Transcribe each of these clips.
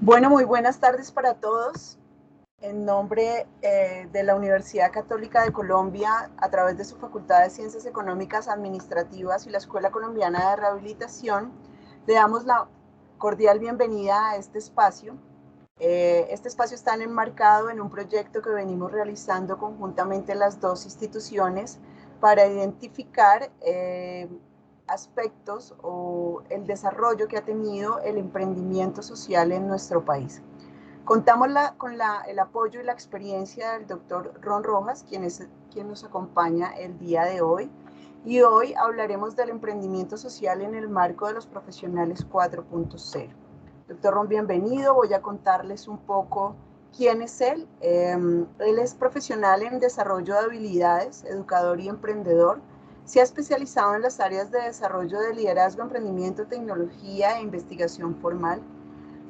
Bueno, muy buenas tardes para todos. En nombre de la Universidad Católica de Colombia, a través de su Facultad de Ciencias Económicas Administrativas y la Escuela Colombiana de Rehabilitación, le damos la cordial bienvenida a este espacio. Este espacio está enmarcado en un proyecto que venimos realizando conjuntamente las dos instituciones para identificar aspectos o el desarrollo que ha tenido el emprendimiento social en nuestro país. Contamos con el apoyo y la experiencia del doctor Ron Rojas, quien nos acompaña el día de hoy. Y hoy hablaremos del emprendimiento social en el marco de los profesionales 4.0. Doctor Ron, bienvenido. Voy a contarles un poco quién es él. Él es profesional en desarrollo de habilidades, educador y emprendedor. Se ha especializado en las áreas de desarrollo de liderazgo, emprendimiento, tecnología e investigación formal.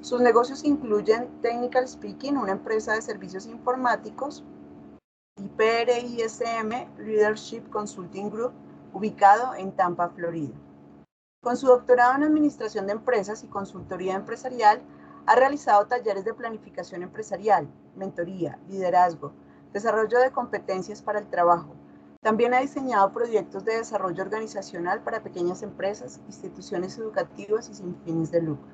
Sus negocios incluyen Technical Speaking, una empresa de servicios informáticos, y PRISM Leadership Consulting Group, ubicado en Tampa, Florida. Con su doctorado en Administración de Empresas y Consultoría Empresarial, ha realizado talleres de planificación empresarial, mentoría, liderazgo, desarrollo de competencias para el trabajo. También ha diseñado proyectos de desarrollo organizacional para pequeñas empresas, instituciones educativas y sin fines de lucro.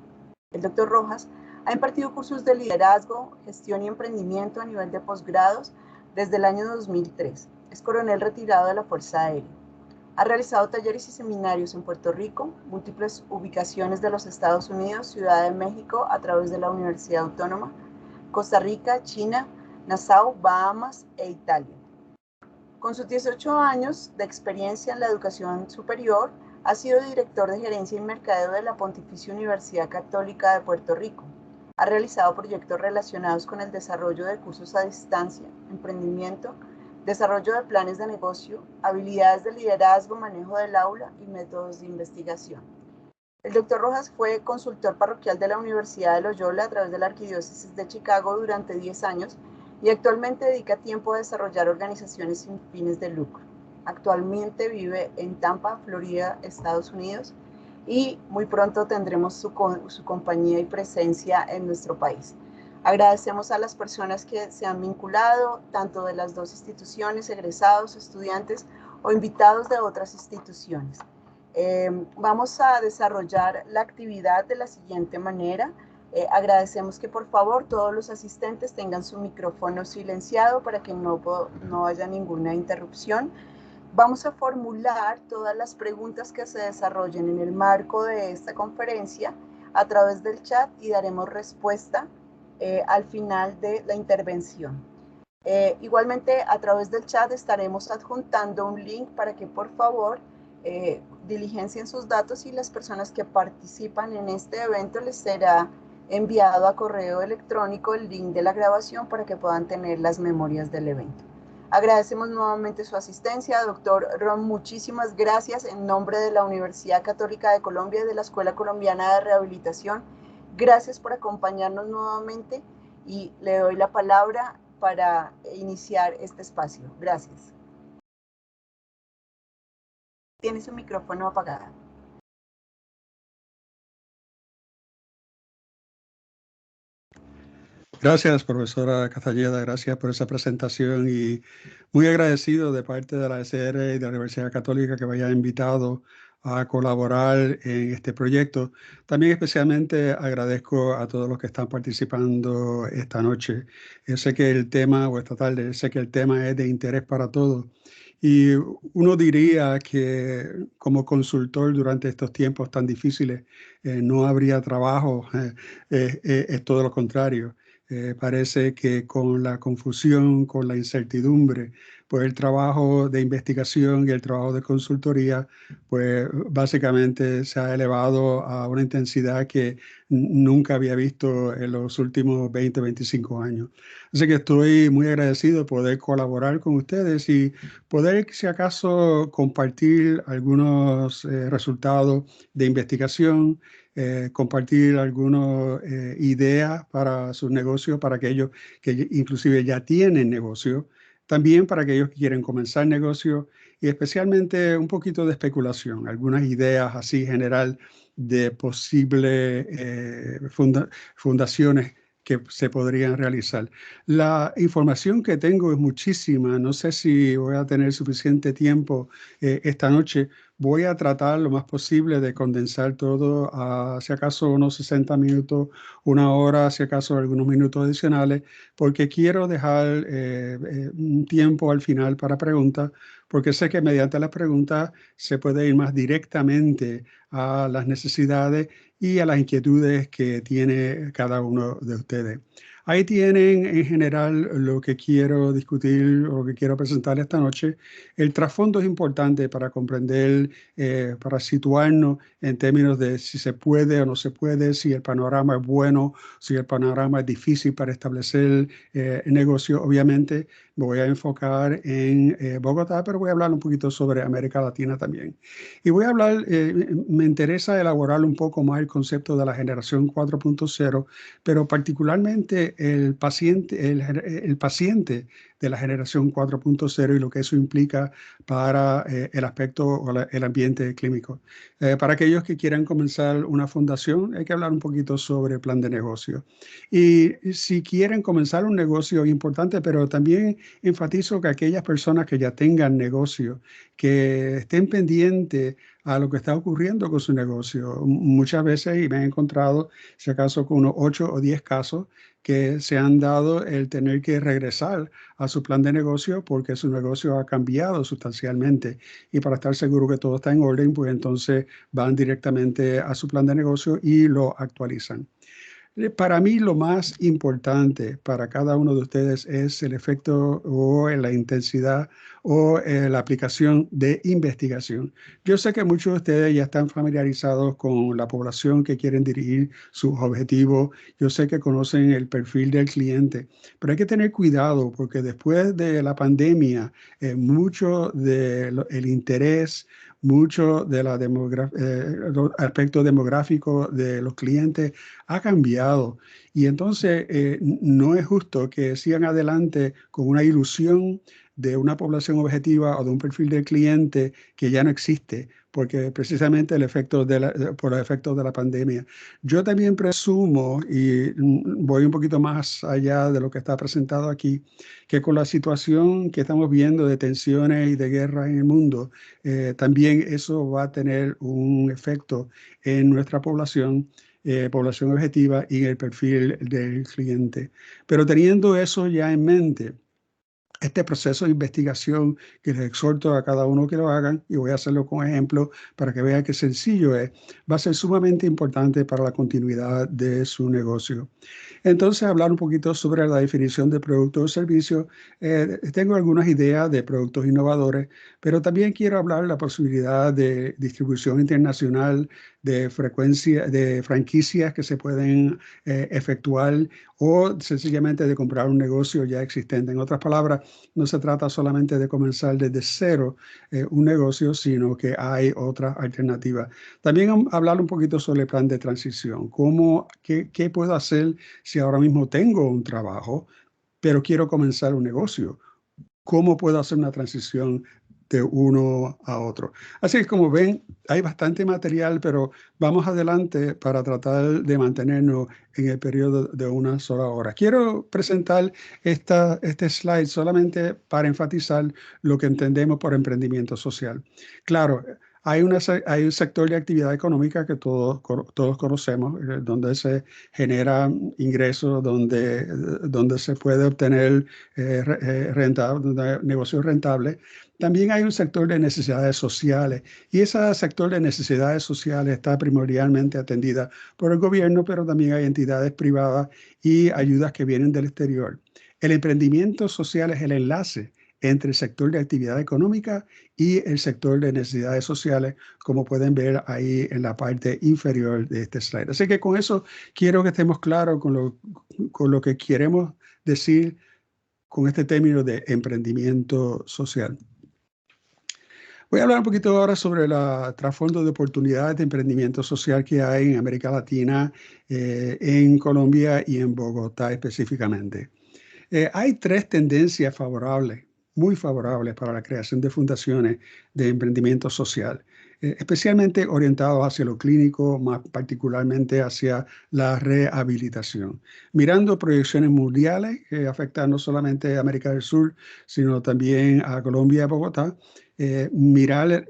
El doctor Rojas ha impartido cursos de liderazgo, gestión y emprendimiento a nivel de posgrados desde el año 2003. Es coronel retirado de la Fuerza Aérea. Ha realizado talleres y seminarios en Puerto Rico, múltiples ubicaciones de los Estados Unidos, Ciudad de México a través de la Universidad Autónoma, Costa Rica, China, Nassau, Bahamas e Italia. Con sus 18 años de experiencia en la educación superior, ha sido director de gerencia y mercadeo de la Pontificia Universidad Católica de Puerto Rico. Ha realizado proyectos relacionados con el desarrollo de cursos a distancia, emprendimiento, desarrollo de planes de negocio, habilidades de liderazgo, manejo del aula y métodos de investigación. El doctor Rojas fue consultor parroquial de la Universidad de Loyola a través de la Arquidiócesis de Chicago durante 10 años y actualmente dedica tiempo a desarrollar organizaciones sin fines de lucro. Actualmente vive en Tampa, Florida, Estados Unidos, y muy pronto tendremos su compañía y presencia en nuestro país. Agradecemos a las personas que se han vinculado, tanto de las dos instituciones, egresados, estudiantes o invitados de otras instituciones. Vamos a desarrollar la actividad de la siguiente manera. Agradecemos que por favor todos los asistentes tengan su micrófono silenciado para que no haya ninguna interrupción. Vamos a formular todas las preguntas que se desarrollen en el marco de esta conferencia a través del chat y daremos respuesta al final de la intervención. Igualmente a través del chat estaremos adjuntando un link para que por favor diligencien sus datos y las personas que participan en este evento les será enviado a correo electrónico el link de la grabación para que puedan tener las memorias del evento. Agradecemos nuevamente su asistencia, doctor Ron, muchísimas gracias en nombre de la Universidad Católica de Colombia y de la Escuela Colombiana de Rehabilitación. Gracias por acompañarnos nuevamente y le doy la palabra para iniciar este espacio. Gracias. Tiene su micrófono apagado. Gracias, profesora Cazalleda, gracias por esa presentación y muy agradecido de parte de la SR y de la Universidad Católica que me haya invitado a colaborar en este proyecto. También especialmente agradezco a todos los que están participando esta noche. Yo sé que el tema, o esta tarde, sé que el tema es de interés para todos. Y uno diría que como consultor durante estos tiempos tan difíciles no habría trabajo, es todo lo contrario. Parece que con la confusión, con la incertidumbre, pues el trabajo de investigación y el trabajo de consultoría, pues básicamente se ha elevado a una intensidad que nunca había visto en los últimos 20, 25 años. Así que estoy muy agradecido de poder colaborar con ustedes y poder, si acaso, compartir algunos resultados de investigación, compartir algunas ideas para sus negocios, para aquellos que inclusive ya tienen negocio, también para aquellos que quieren comenzar negocio y especialmente un poquito de especulación, algunas ideas así general de posibles fundaciones que se podrían realizar. La información que tengo es muchísima, no sé si voy a tener suficiente tiempo esta noche. Voy a tratar lo más posible de condensar todo a, si acaso, unos 60 minutos, una hora, si acaso, algunos minutos adicionales, porque quiero dejar un tiempo al final para preguntas, porque sé que mediante las preguntas se puede ir más directamente a las necesidades y a las inquietudes que tiene cada uno de ustedes. Ahí tienen en general lo que quiero discutir o lo que quiero presentar esta noche. El trasfondo es importante para comprender, para situarnos en términos de si se puede o no se puede, si el panorama es bueno, si el panorama es difícil para establecer negocio. Obviamente me voy a enfocar en Bogotá, pero voy a hablar un poquito sobre América Latina también. Y voy a hablar, me interesa elaborar un poco más el concepto de la generación 4.0, pero particularmente el paciente de la generación 4.0 y lo que eso implica para el aspecto o el ambiente clínico. Para aquellos que quieran comenzar una fundación, hay que hablar un poquito sobre el plan de negocio. Y si quieren comenzar un negocio importante, pero también enfatizo que aquellas personas que ya tengan negocio, que estén pendientes a lo que está ocurriendo con su negocio. Muchas veces, y me he encontrado, si acaso, con unos 8 o 10 casos que se han dado el tener que regresar a su plan de negocio porque su negocio ha cambiado sustancialmente. Y para estar seguro que todo está en orden, pues entonces van directamente a su plan de negocio y lo actualizan. Para mí lo más importante para cada uno de ustedes es el efecto o la intensidad o la aplicación de investigación. Yo sé que muchos de ustedes ya están familiarizados con la población que quieren dirigir sus objetivos. Yo sé que conocen el perfil del cliente, pero hay que tener cuidado porque después de la pandemia, mucho del interés, mucho de los aspectos demográficos de los clientes ha cambiado y entonces no es justo que sigan adelante con una ilusión de una población objetiva o de un perfil del cliente que ya no existe, porque precisamente por los efectos de la pandemia. Yo también presumo, y voy un poquito más allá de lo que está presentado aquí, que con la situación que estamos viendo de tensiones y de guerra en el mundo, también eso va a tener un efecto en nuestra población objetiva y el perfil del cliente. Pero teniendo eso ya en mente, este proceso de investigación que les exhorto a cada uno que lo hagan, y voy a hacerlo con ejemplo para que vean qué sencillo es, va a ser sumamente importante para la continuidad de su negocio. Entonces, hablar un poquito sobre la definición de productos o servicios. Tengo algunas ideas de productos innovadores, pero también quiero hablar de la posibilidad de distribución internacional, de franquicias que se pueden efectuar o sencillamente de comprar un negocio ya existente. En otras palabras, no se trata solamente de comenzar desde cero un negocio, sino que hay otras alternativas. También hablar un poquito sobre el plan de transición. ¿Qué puedo hacer si ahora mismo tengo un trabajo, pero quiero comenzar un negocio? ¿Cómo puedo hacer una transición de uno a otro? Así que como ven, hay bastante material, pero vamos adelante para tratar de mantenernos en el periodo de una sola hora. Quiero presentar este slide solamente para enfatizar lo que entendemos por emprendimiento social. Claro, hay un sector de actividad económica que todos conocemos, donde se genera ingresos, donde se puede obtener negocios rentables. También hay un sector de necesidades sociales y ese sector de necesidades sociales está primordialmente atendida por el gobierno, pero también hay entidades privadas y ayudas que vienen del exterior. El emprendimiento social es el enlace entre el sector de actividad económica y el sector de necesidades sociales, como pueden ver ahí en la parte inferior de este slide. Así que con eso quiero que estemos claros con lo que queremos decir con este término de emprendimiento social. Voy a hablar un poquito ahora sobre el trasfondo de oportunidades de emprendimiento social que hay en América Latina, en Colombia y en Bogotá específicamente. Hay tres tendencias favorables muy favorables para la creación de fundaciones de emprendimiento social, especialmente orientados hacia lo clínico, más particularmente hacia la rehabilitación. Mirando proyecciones mundiales que afectan no solamente a América del Sur, sino también a Colombia y a Bogotá, mirar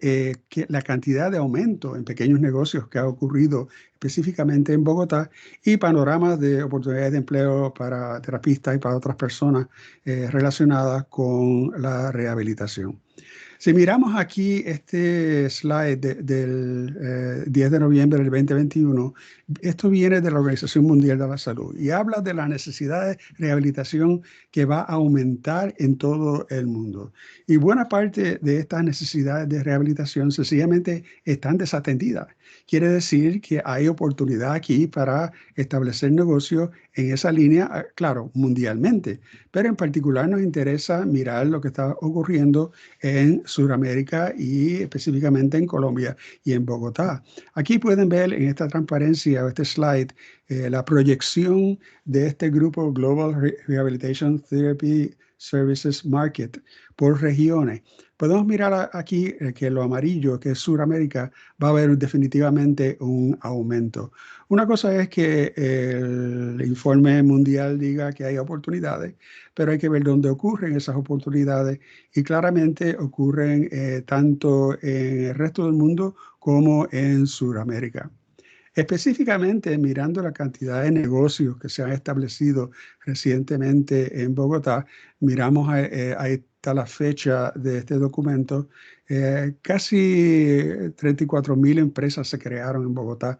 la cantidad de aumento en pequeños negocios que ha ocurrido específicamente en Bogotá y panoramas de oportunidades de empleo para terapistas y para otras personas relacionadas con la rehabilitación. Si miramos aquí este slide del 10 de noviembre del 2021, esto viene de la Organización Mundial de la Salud y habla de la necesidad de rehabilitación que va a aumentar en todo el mundo. Y buena parte de estas necesidades de rehabilitación sencillamente están desatendidas. Quiere decir que hay oportunidad aquí para establecer negocios en esa línea, claro, mundialmente, pero en particular nos interesa mirar lo que está ocurriendo en Sudamérica y específicamente en Colombia y en Bogotá. Aquí pueden ver en esta transparencia o este slide la proyección de este grupo Global Rehabilitation Therapy Services Market por regiones. Podemos mirar aquí que lo amarillo, que es Sudamérica, va a haber definitivamente un aumento. Una cosa es que el informe mundial diga que hay oportunidades, pero hay que ver dónde ocurren esas oportunidades y claramente ocurren tanto en el resto del mundo como en Sudamérica. Específicamente, mirando la cantidad de negocios que se han establecido recientemente en Bogotá, miramos ahí está la fecha de este documento, casi 34.000 empresas se crearon en Bogotá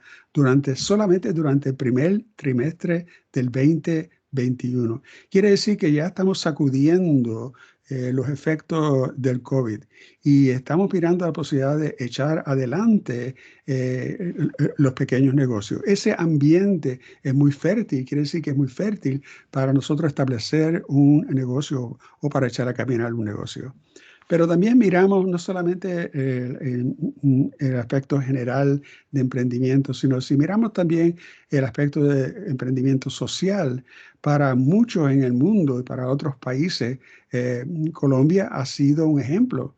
solamente durante el primer trimestre del 2021. Quiere decir que ya estamos sacudiendo los efectos del COVID y estamos mirando la posibilidad de echar adelante los pequeños negocios. Ese ambiente es muy fértil, quiere decir que es muy fértil para nosotros establecer un negocio o para echar a caminar un negocio. Pero también miramos no solamente el aspecto general de emprendimiento, sino si miramos también el aspecto de emprendimiento social. Para muchos en el mundo y para otros países, Colombia ha sido un ejemplo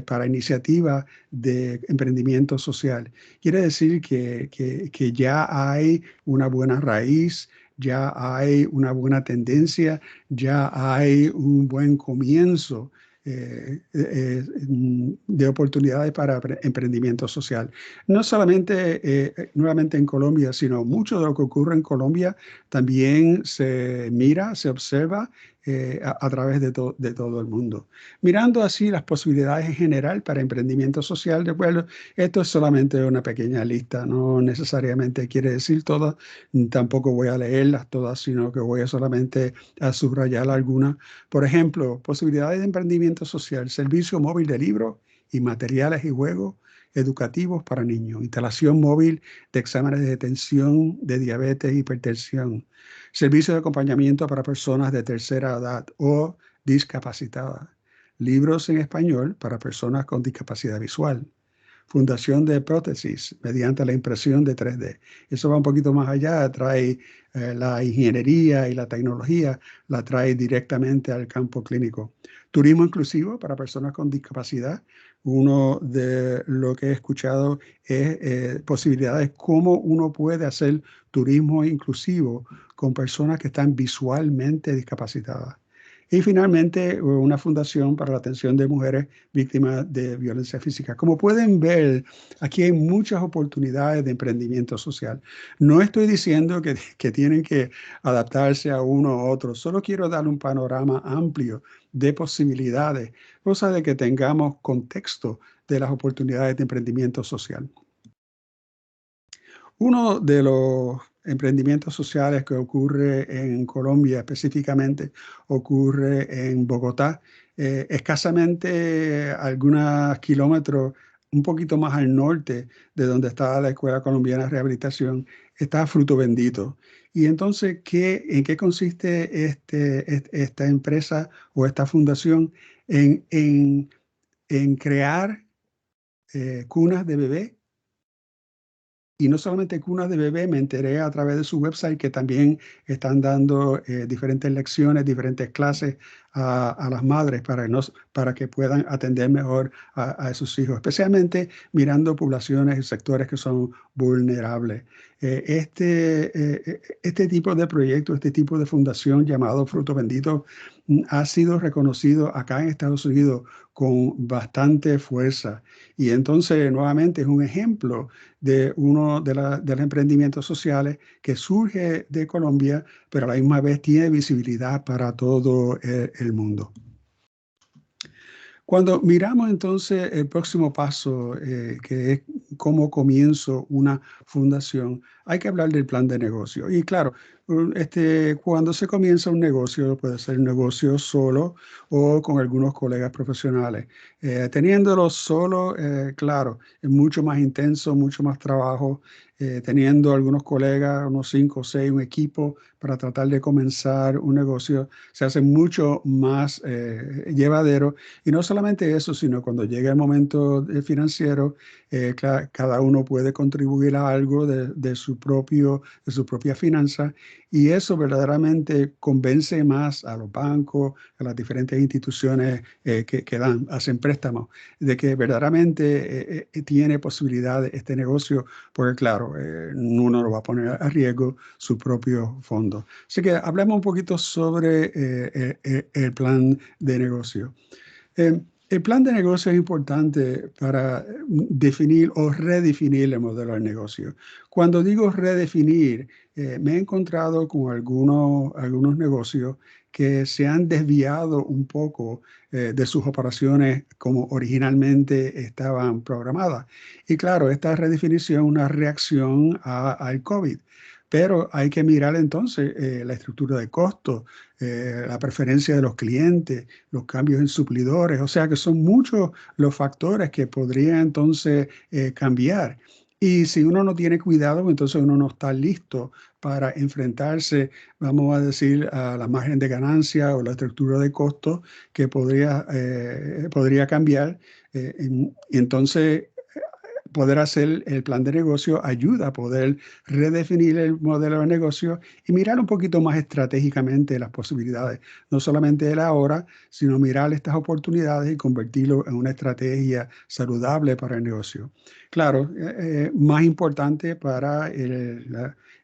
para iniciativas de emprendimiento social. Quiere decir que ya hay una buena raíz, ya hay una buena tendencia, ya hay un buen comienzo de oportunidades para emprendimiento social. No solamente nuevamente en Colombia, sino mucho de lo que ocurre en Colombia también se mira, se observa a través de todo el mundo. Mirando así las posibilidades en general para emprendimiento social de pueblo, esto es solamente una pequeña lista, no necesariamente quiere decir todas, tampoco voy a leerlas todas, sino que voy a solamente a subrayar algunas. Por ejemplo, posibilidades de emprendimiento social, servicio móvil de libros y materiales y juegos educativos para niños, instalación móvil de exámenes de detención de diabetes y hipertensión, servicio de acompañamiento para personas de tercera edad o discapacitadas, libros en español para personas con discapacidad visual, fundación de prótesis mediante la impresión de 3D. Eso va un poquito más allá, trae la ingeniería y la tecnología, la trae directamente al campo clínico. Turismo inclusivo para personas con discapacidad. Uno de lo que he escuchado es posibilidades cómo uno puede hacer turismo inclusivo con personas que están visualmente discapacitadas. Y finalmente, una fundación para la atención de mujeres víctimas de violencia física. Como pueden ver, aquí hay muchas oportunidades de emprendimiento social. No estoy diciendo que tienen que adaptarse a uno u otro, solo quiero dar un panorama amplio de posibilidades, cosa de que tengamos contexto de las oportunidades de emprendimiento social. Uno de los emprendimientos sociales que ocurre en Colombia específicamente ocurre en Bogotá, escasamente algunos kilómetros, un poquito más al norte de donde está la Escuela Colombiana de Rehabilitación, está Fruto Bendito. Y entonces, ¿en qué consiste esta empresa o esta fundación? En crear cunas de bebé. Y no solamente cunas de bebé, me enteré a través de su website que también están dando diferentes lecciones, diferentes clases a las madres para que puedan atender mejor a esos hijos, especialmente mirando poblaciones y sectores que son vulnerables. Este tipo de proyecto, este tipo de fundación llamado Fruto Bendito ha sido reconocido acá en Estados Unidos con bastante fuerza. Y entonces, nuevamente, es un ejemplo de uno de los emprendimientos sociales que surge de Colombia, pero a la misma vez tiene visibilidad para todo el mundo. Cuando miramos entonces el próximo paso, que es cómo comienzo una fundación, hay que hablar del plan de negocio. Y claro, cuando se comienza un negocio, puede ser un negocio solo o con algunos colegas profesionales. Teniéndolo solo, claro, es mucho más intenso, mucho más trabajo. Teniendo algunos colegas, unos 5 o 6, un equipo para tratar de comenzar un negocio, se hace mucho más llevadero. Y no solamente eso, sino cuando llega el momento financiero, cada uno puede contribuir a algo de su propia finanza, y eso verdaderamente convence más a los bancos, a las diferentes instituciones que hacen préstamos, de que verdaderamente tiene posibilidad este negocio, porque claro, uno lo va a poner a riesgo su propio fondo. Así que hablemos un poquito sobre el plan de negocio. El plan de negocio es importante para definir o redefinir el modelo de negocio. Cuando digo redefinir, me he encontrado con algunos negocios que se han desviado un poco de sus operaciones como originalmente estaban programadas. Y claro, esta redefinición es una reacción al COVID. Pero hay que mirar entonces la estructura de costos, la preferencia de los clientes, los cambios en suplidores, o sea que son muchos los factores que podrían entonces cambiar. Y si uno no tiene cuidado, entonces uno no está listo para enfrentarse, vamos a decir, a la margen de ganancia o la estructura de costos que podría cambiar. Y entonces poder hacer el plan de negocio ayuda a poder redefinir el modelo de negocio y mirar un poquito más estratégicamente las posibilidades, no solamente el ahora, sino mirar estas oportunidades y convertirlo en una estrategia saludable para el negocio. Claro, más importante para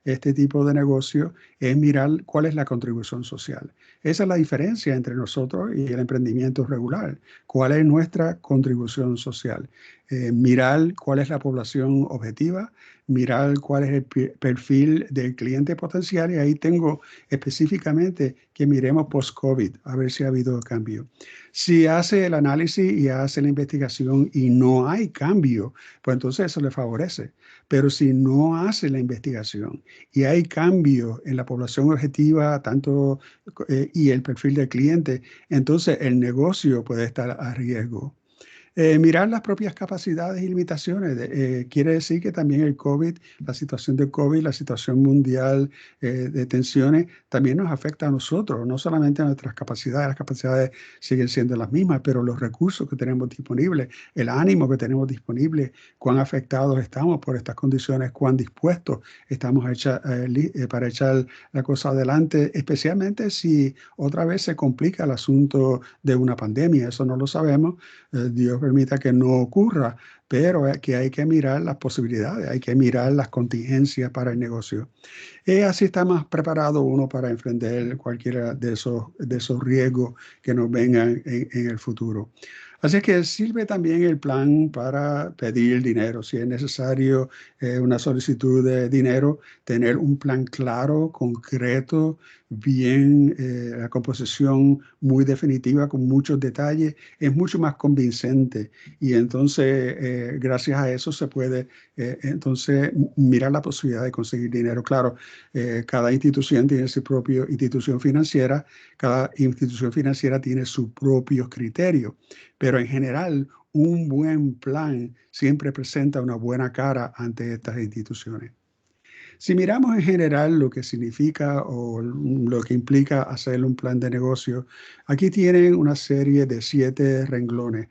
este tipo de negocio es mirar cuál es la contribución social. Esa es la diferencia entre nosotros y el emprendimiento regular. ¿Cuál es nuestra contribución social? Mirar cuál es la población objetiva, mirar cuál es el perfil del cliente potencial, y ahí tengo específicamente que miremos post-COVID, a ver si ha habido cambio. Si hace el análisis y hace la investigación y no hay cambio, pues entonces eso le favorece. Pero si no hace la investigación y hay cambio en la población objetiva, tanto y el perfil del cliente, entonces el negocio puede estar a riesgo. Mirar las propias capacidades y limitaciones. Quiere decir que también el COVID, la situación de COVID, la situación mundial de tensiones, también nos afecta a nosotros, no solamente a nuestras capacidades. Las capacidades siguen siendo las mismas, pero los recursos que tenemos disponibles, el ánimo que tenemos disponible, cuán afectados estamos por estas condiciones, cuán dispuestos estamos para echar la cosa adelante, especialmente si otra vez se complica el asunto de una pandemia. Eso no lo sabemos. Dios permita que no ocurra, pero que hay que mirar las posibilidades, hay que mirar las contingencias para el negocio. Así está más preparado uno para enfrentar cualquiera de esos riesgos que nos vengan en el futuro. Así que sirve también el plan para pedir dinero. Si es necesario una solicitud de dinero, tener un plan claro, concreto, bien, la composición muy definitiva, con muchos detalles, es mucho más convincente. Y entonces, gracias a eso se puede entonces mirar la posibilidad de conseguir dinero. Claro, cada institución tiene su propia institución financiera, cada institución financiera tiene sus propios criterios, pero en general un buen plan siempre presenta una buena cara ante estas instituciones. Si miramos en general lo que significa o lo que implica hacer un plan de negocio, aquí tienen una serie de 7 renglones.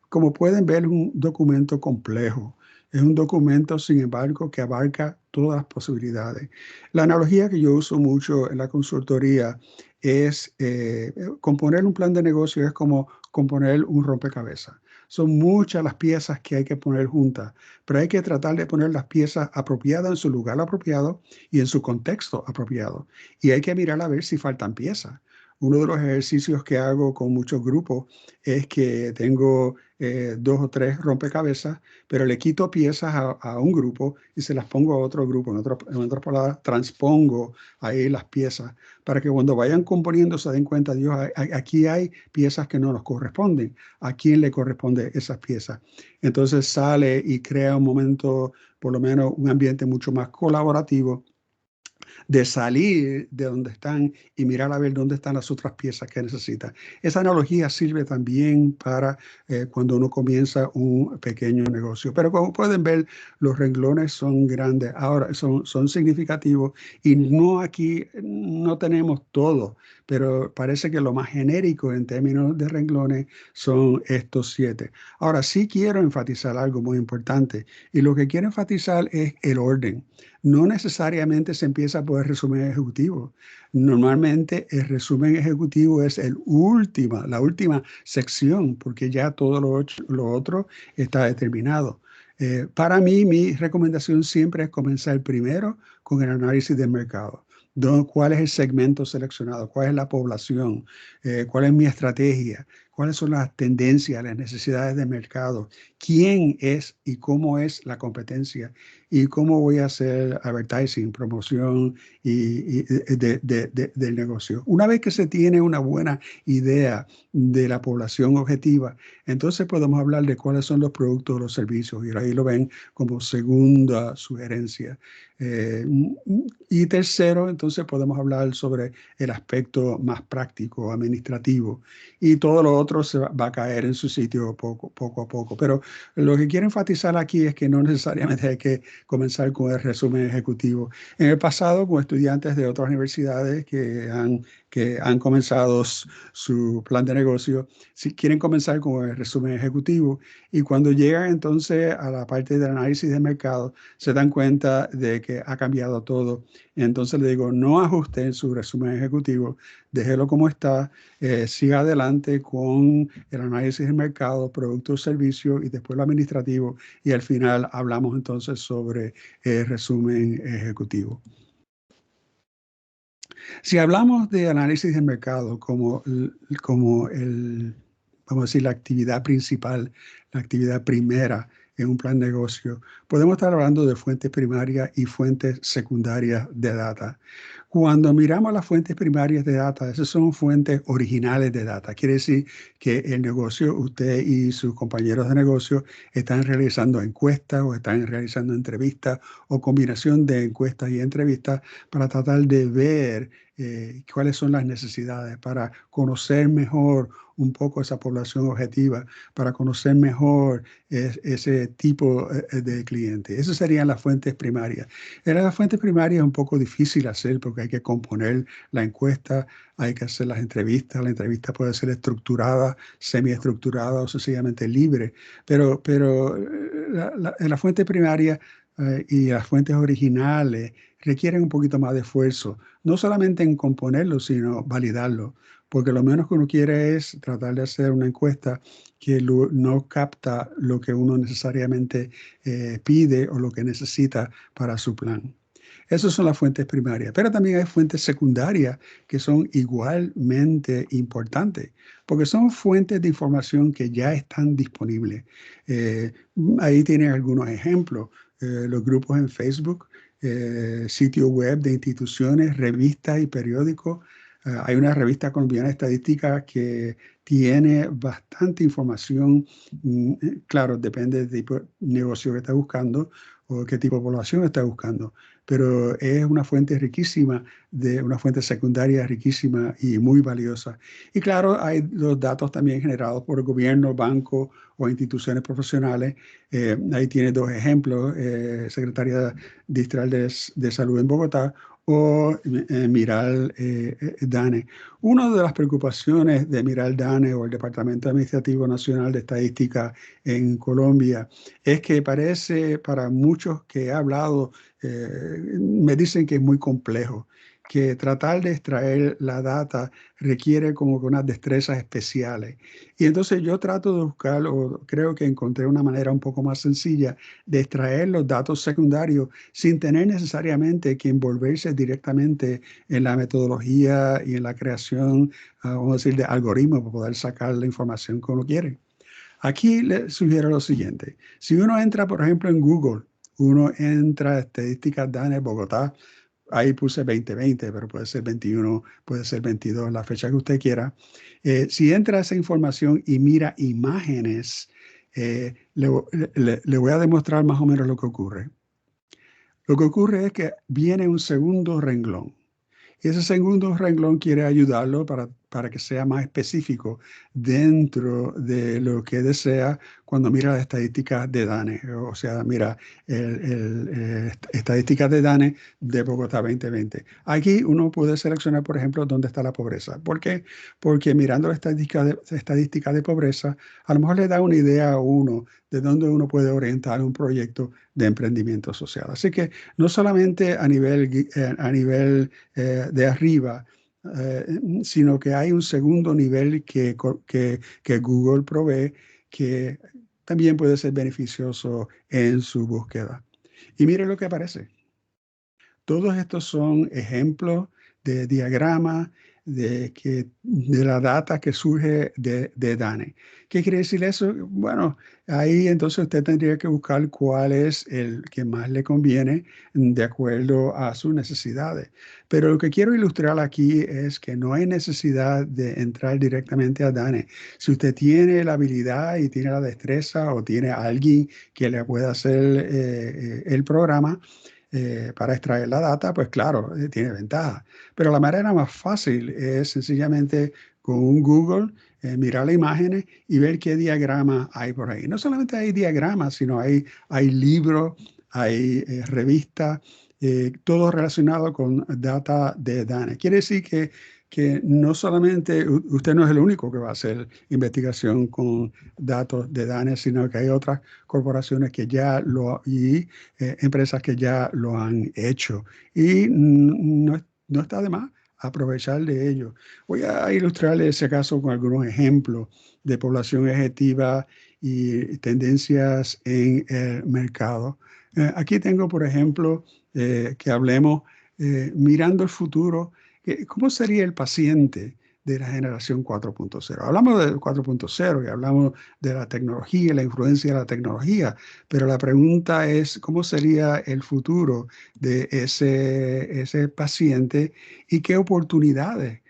Como pueden ver, es un documento complejo. Es un documento, sin embargo, que abarca todas las posibilidades. La analogía que yo uso mucho en la consultoría es componer un plan de negocio es como componer un rompecabezas. Son muchas las piezas que hay que poner juntas, pero hay que tratar de poner las piezas apropiadas en su lugar apropiado y en su contexto apropiado. Y hay que mirar a ver si faltan piezas. Uno de los ejercicios que hago con muchos grupos es que tengo 2 o 3 rompecabezas, pero le quito piezas a un grupo y se las pongo a otro grupo. En otras palabras, transpongo ahí las piezas para que cuando vayan componiendo se den cuenta, Dios, aquí hay piezas que no nos corresponden. ¿A quién le corresponde esas piezas? Entonces sale y crea un momento, por lo menos un ambiente mucho más colaborativo, de salir de donde están y mirar a ver dónde están las otras piezas que necesitan. Esa analogía sirve también para cuando uno comienza un pequeño negocio. Pero como pueden ver, los renglones son grandes, ahora son significativos y no aquí no tenemos todo, pero parece que lo más genérico en términos de renglones son estos 7. Ahora sí quiero enfatizar algo muy importante y lo que quiero enfatizar es el orden. No necesariamente se empieza por el resumen ejecutivo. Normalmente el resumen ejecutivo es la última sección, porque ya todo lo otro está determinado. Para mí, mi recomendación siempre es comenzar primero con el análisis del mercado. ¿Cuál es el segmento seleccionado? ¿Cuál es la población? ¿Cuál es mi estrategia? ¿Cuáles son las tendencias, las necesidades de mercado? ¿Quién es y cómo es la competencia? ¿Y cómo voy a hacer advertising, promoción del negocio? Una vez que se tiene una buena idea de la población objetiva, entonces podemos hablar de cuáles son los productos o los servicios. Y ahí lo ven como segunda sugerencia. Y tercero, entonces podemos hablar sobre el aspecto más práctico, administrativo. Y todo lo otro va a caer en su sitio poco a poco. Pero lo que quiero enfatizar aquí es que no necesariamente hay que comenzar con el resumen ejecutivo. En el pasado, con estudiantes de otras universidades que han comenzado su plan de negocio, si quieren comenzar con el resumen ejecutivo y cuando llegan entonces a la parte del análisis de mercado, se dan cuenta de que ha cambiado todo. Entonces le digo, no ajusten su resumen ejecutivo, déjelo como está, siga adelante con el análisis del mercado, productos, servicios y después lo administrativo y al final hablamos entonces sobre el resumen ejecutivo. Si hablamos de análisis del mercado como vamos a decir, la actividad principal, la actividad primera en un plan de negocio, podemos estar hablando de fuentes primarias y fuentes secundarias de data. Cuando miramos las fuentes primarias de data, esas son fuentes originales de data. Quiere decir que el negocio, usted y sus compañeros de negocio están realizando encuestas o están realizando entrevistas o combinación de encuestas y entrevistas para tratar de ver cuáles son las necesidades, para conocer mejor un poco esa población objetiva, para conocer mejor ese tipo de cliente. Esas serían las fuentes primarias. Las fuentes primarias es un poco difícil hacer porque hay que componer la encuesta, hay que hacer las entrevistas. La entrevista puede ser estructurada, semiestructurada o sencillamente libre, pero la fuente primaria y las fuentes originales requieren un poquito más de esfuerzo, no solamente en componerlo, sino validarlo, porque lo menos que uno quiere es tratar de hacer una encuesta que no capta lo que uno necesariamente pide o lo que necesita para su plan. Esas son las fuentes primarias, pero también hay fuentes secundarias que son igualmente importantes, porque son fuentes de información que ya están disponibles. Ahí tienen algunos ejemplos, los grupos en Facebook, sitio web de instituciones, revistas y periódicos. Hay una revista colombiana de estadística que tiene bastante información. Claro, depende del tipo de negocio que está buscando o qué tipo de población está buscando, pero es una fuente riquísima, una fuente secundaria riquísima y muy valiosa. Y claro, hay los datos también generados por el gobierno, bancos o instituciones profesionales. Ahí tiene dos ejemplos, Secretaría Distrital de Salud en Bogotá o Miral DANE. Una de las preocupaciones de Miral DANE o el Departamento Administrativo Nacional de Estadística en Colombia es que parece, para muchos que he hablado, me dicen que es muy complejo, que tratar de extraer la data requiere como que unas destrezas especiales. Y entonces yo trato de buscar, o creo que encontré una manera un poco más sencilla de extraer los datos secundarios sin tener necesariamente que envolverse directamente en la metodología y en la creación, vamos a decir, de algoritmos para poder sacar la información que uno quiere. Aquí le sugiero lo siguiente. Si uno entra, por ejemplo, en Google, uno entra a estadísticas DANE Bogotá, ahí puse 2020, pero puede ser 21, puede ser 22, la fecha que usted quiera. Si entra a esa información y mira imágenes, le voy a demostrar más o menos lo que ocurre. Lo que ocurre es que viene un segundo renglón. Y ese segundo renglón quiere ayudarlo para que sea más específico dentro de lo que desea cuando mira las estadísticas de DANE. O sea, mira estadísticas de DANE de Bogotá 2020. Aquí uno puede seleccionar, por ejemplo, dónde está la pobreza. ¿Por qué? Porque mirando las estadísticas de pobreza, a lo mejor le da una idea a uno de dónde uno puede orientar un proyecto de emprendimiento social. Así que no solamente a nivel de arriba, sino que hay un segundo nivel que Google provee que también puede ser beneficioso en su búsqueda. Y mire lo que aparece. Todos estos son ejemplos de diagramas de la data que surge de DANE. ¿Qué quiere decir eso? Bueno, ahí entonces usted tendría que buscar cuál es el que más le conviene de acuerdo a sus necesidades. Pero lo que quiero ilustrar aquí es que no hay necesidad de entrar directamente a DANE. Si usted tiene la habilidad y tiene la destreza o tiene a alguien que le pueda hacer el programa, para extraer la data, pues claro, tiene ventaja. Pero la manera más fácil es sencillamente con un Google, mirar las imágenes y ver qué diagramas hay por ahí. No solamente hay diagramas, sino hay libros, hay revistas, todo relacionado con data de DANE. Quiere decir que no solamente usted no es el único que va a hacer investigación con datos de DANE, sino que hay otras corporaciones que ya y empresas que ya lo han hecho. Y no está de más aprovechar de ello. Voy a ilustrarle ese caso con algunos ejemplos de población objetiva y tendencias en el mercado. Aquí tengo, por ejemplo, que hablemos mirando el futuro. ¿Cómo sería el paciente de la generación 4.0? Hablamos de 4.0 y hablamos de la tecnología, la influencia de la tecnología, pero la pregunta es cómo sería el futuro de ese paciente y qué oportunidades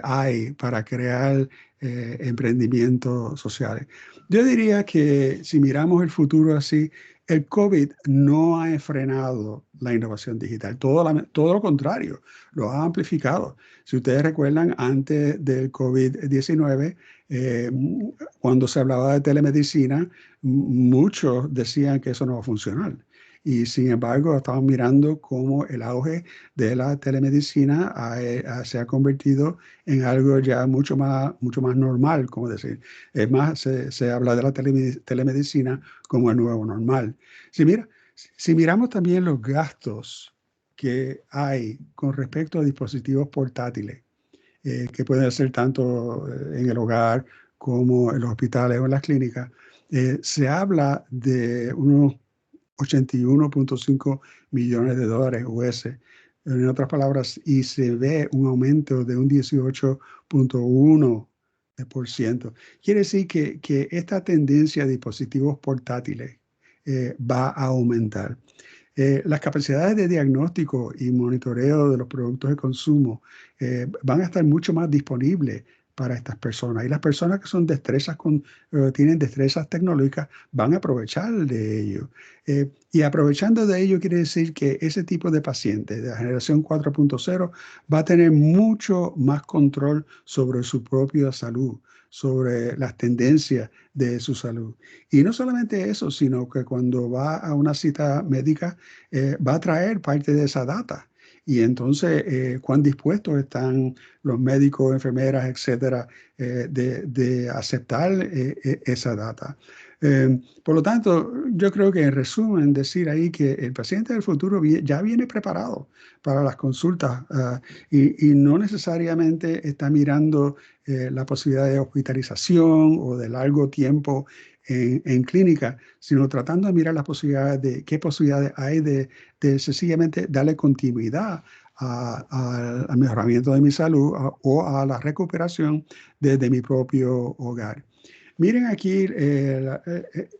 hay para crear emprendimientos sociales. Yo diría que si miramos el futuro así, el COVID no ha frenado la innovación digital, todo lo contrario, lo ha amplificado. Si ustedes recuerdan, antes del COVID-19, eh, cuando se hablaba de telemedicina, muchos decían que eso no va a funcionar. Y sin embargo, estamos mirando cómo el auge de la telemedicina se ha convertido en algo ya mucho más normal, como decir. Es más, se habla de la telemedicina como el nuevo normal. Si miramos también los gastos que hay con respecto a dispositivos portátiles, que pueden ser tanto en el hogar como en los hospitales o en las clínicas, se habla de unos 81.5 millones de dólares US. En otras palabras, y se ve un aumento de un 18.1%. Quiere decir que esta tendencia de dispositivos portátiles va a aumentar. Las capacidades de diagnóstico y monitoreo de los productos de consumo van a estar mucho más disponibles para estas personas. Y las personas que son tienen destrezas tecnológicas van a aprovechar de ello. Y aprovechando de ello quiere decir que ese tipo de paciente de la generación 4.0 va a tener mucho más control sobre su propia salud, sobre las tendencias de su salud. Y no solamente eso, sino que cuando va a una cita médica, va a traer parte de esa data. y entonces cuán dispuestos están los médicos, enfermeras, etcétera, de aceptar esa data. Por lo tanto, yo creo que en resumen decir ahí que el paciente del futuro ya viene preparado para las consultas y no necesariamente está mirando la posibilidad de hospitalización o de largo tiempo en clínica, sino tratando de mirar las posibilidades de qué posibilidades hay de sencillamente darle continuidad al mejoramiento de mi salud o a la recuperación desde mi propio hogar. Miren aquí,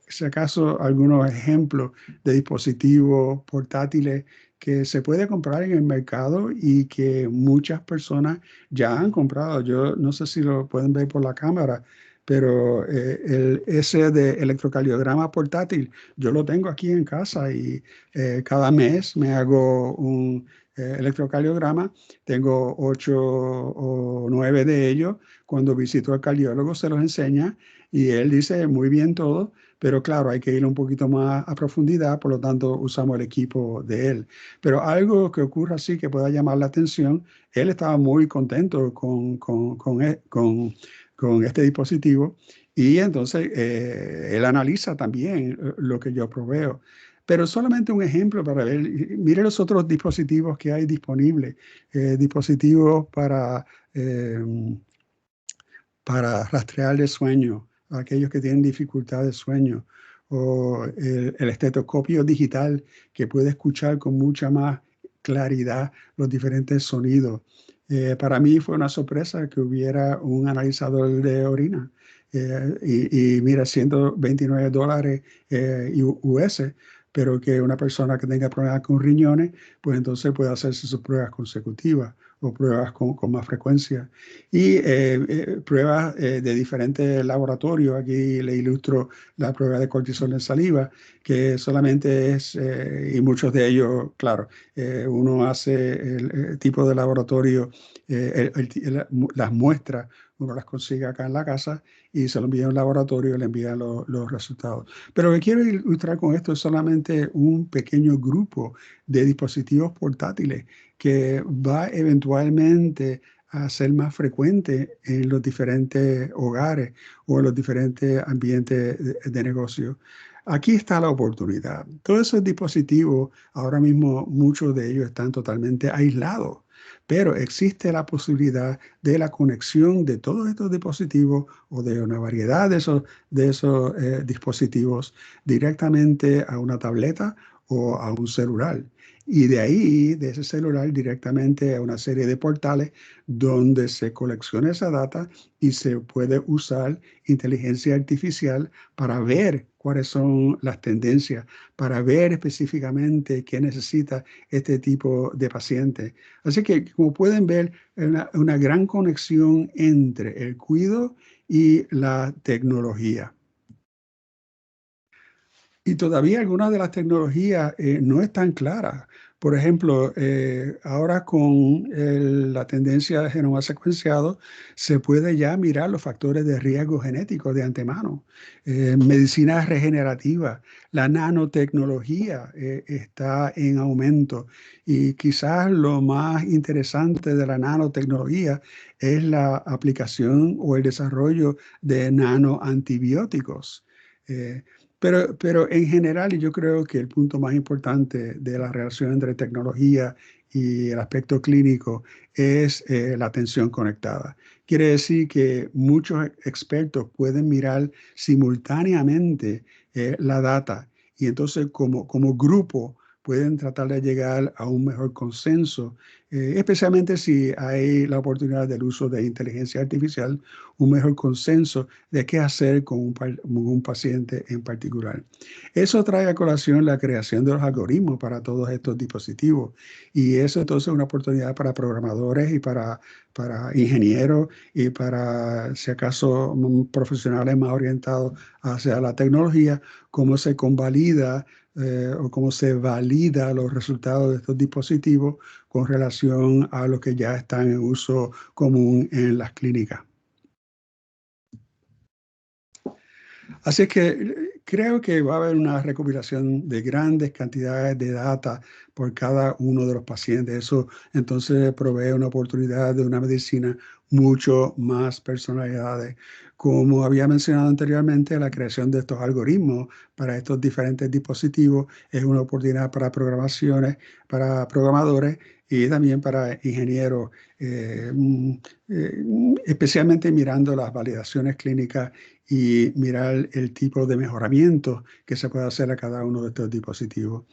si acaso, algunos ejemplos de dispositivos portátiles que se puede comprar en el mercado y que muchas personas ya han comprado. Yo no sé si lo pueden ver por la cámara, pero ese de electrocardiograma portátil, yo lo tengo aquí en casa y cada mes me hago un electrocardiograma. Tengo 8 o 9 de ellos. Cuando visito al cardiólogo se los enseña y él dice muy bien todo, pero claro, hay que ir un poquito más a profundidad, por lo tanto usamos el equipo de él. Pero algo que ocurra así que pueda llamar la atención, él estaba muy contento con este dispositivo y entonces él analiza también lo que yo proveo. Pero solamente un ejemplo para ver, mire los otros dispositivos que hay disponibles, dispositivos para rastrear el sueño, a aquellos que tienen dificultad de sueño, o el estetoscopio digital que puede escuchar con mucha más claridad los diferentes sonidos. Para mí fue una sorpresa que hubiera un analizador de orina. Y mira, $129 US, pero que una persona que tenga problemas con riñones, pues entonces puede hacerse sus pruebas consecutivas o pruebas con más frecuencia. Y pruebas de diferentes laboratorios. Aquí le ilustro la prueba de cortisol en saliva, que solamente es, y muchos de ellos, claro, uno hace el tipo de laboratorio, las muestras, uno las consigue acá en la casa y se lo envía a un laboratorio y le envían los resultados. Pero lo que quiero ilustrar con esto es solamente un pequeño grupo de dispositivos portátiles que va eventualmente a ser más frecuente en los diferentes hogares o en los diferentes ambientes de negocio. Aquí está la oportunidad. Todos esos dispositivos, ahora mismo muchos de ellos están totalmente aislados, pero existe la posibilidad de la conexión de todos estos dispositivos o de una variedad de esos dispositivos directamente a una tableta o a un celular. Y de ahí, de ese celular, directamente a una serie de portales donde se colecciona esa data y se puede usar inteligencia artificial para ver cuáles son las tendencias, para ver específicamente qué necesita este tipo de paciente. Así que, como pueden ver, una gran conexión entre el cuidado y la tecnología. Y todavía algunas de las tecnologías no están claras. Por ejemplo, ahora con la tendencia de genoma secuenciado, se puede ya mirar los factores de riesgo genético de antemano. Medicina regenerativa, la nanotecnología está en aumento. Y quizás lo más interesante de la nanotecnología es la aplicación o el desarrollo de nanoantibióticos. Pero en general, yo creo que el punto más importante de la relación entre tecnología y el aspecto clínico es la atención conectada. Quiere decir que muchos expertos pueden mirar simultáneamente la data y entonces como grupo pueden tratar de llegar a un mejor consenso, especialmente si hay la oportunidad del uso de inteligencia artificial, un mejor consenso de qué hacer con un paciente en particular. Eso trae a colación la creación de los algoritmos para todos estos dispositivos y eso entonces es una oportunidad para programadores y para ingenieros y para, si acaso, profesionales más orientados hacia la tecnología, cómo se convalida o cómo se valida los resultados de estos dispositivos con relación a los que ya están en uso común en las clínicas. Así es que creo que va a haber una recopilación de grandes cantidades de data por cada uno de los pacientes. Eso entonces provee una oportunidad de una medicina mucho más personalizada. Como había mencionado anteriormente, la creación de estos algoritmos para estos diferentes dispositivos es una oportunidad para para programadores y también para ingenieros, especialmente mirando las validaciones clínicas y mirar el tipo de mejoramiento que se puede hacer a cada uno de estos dispositivos.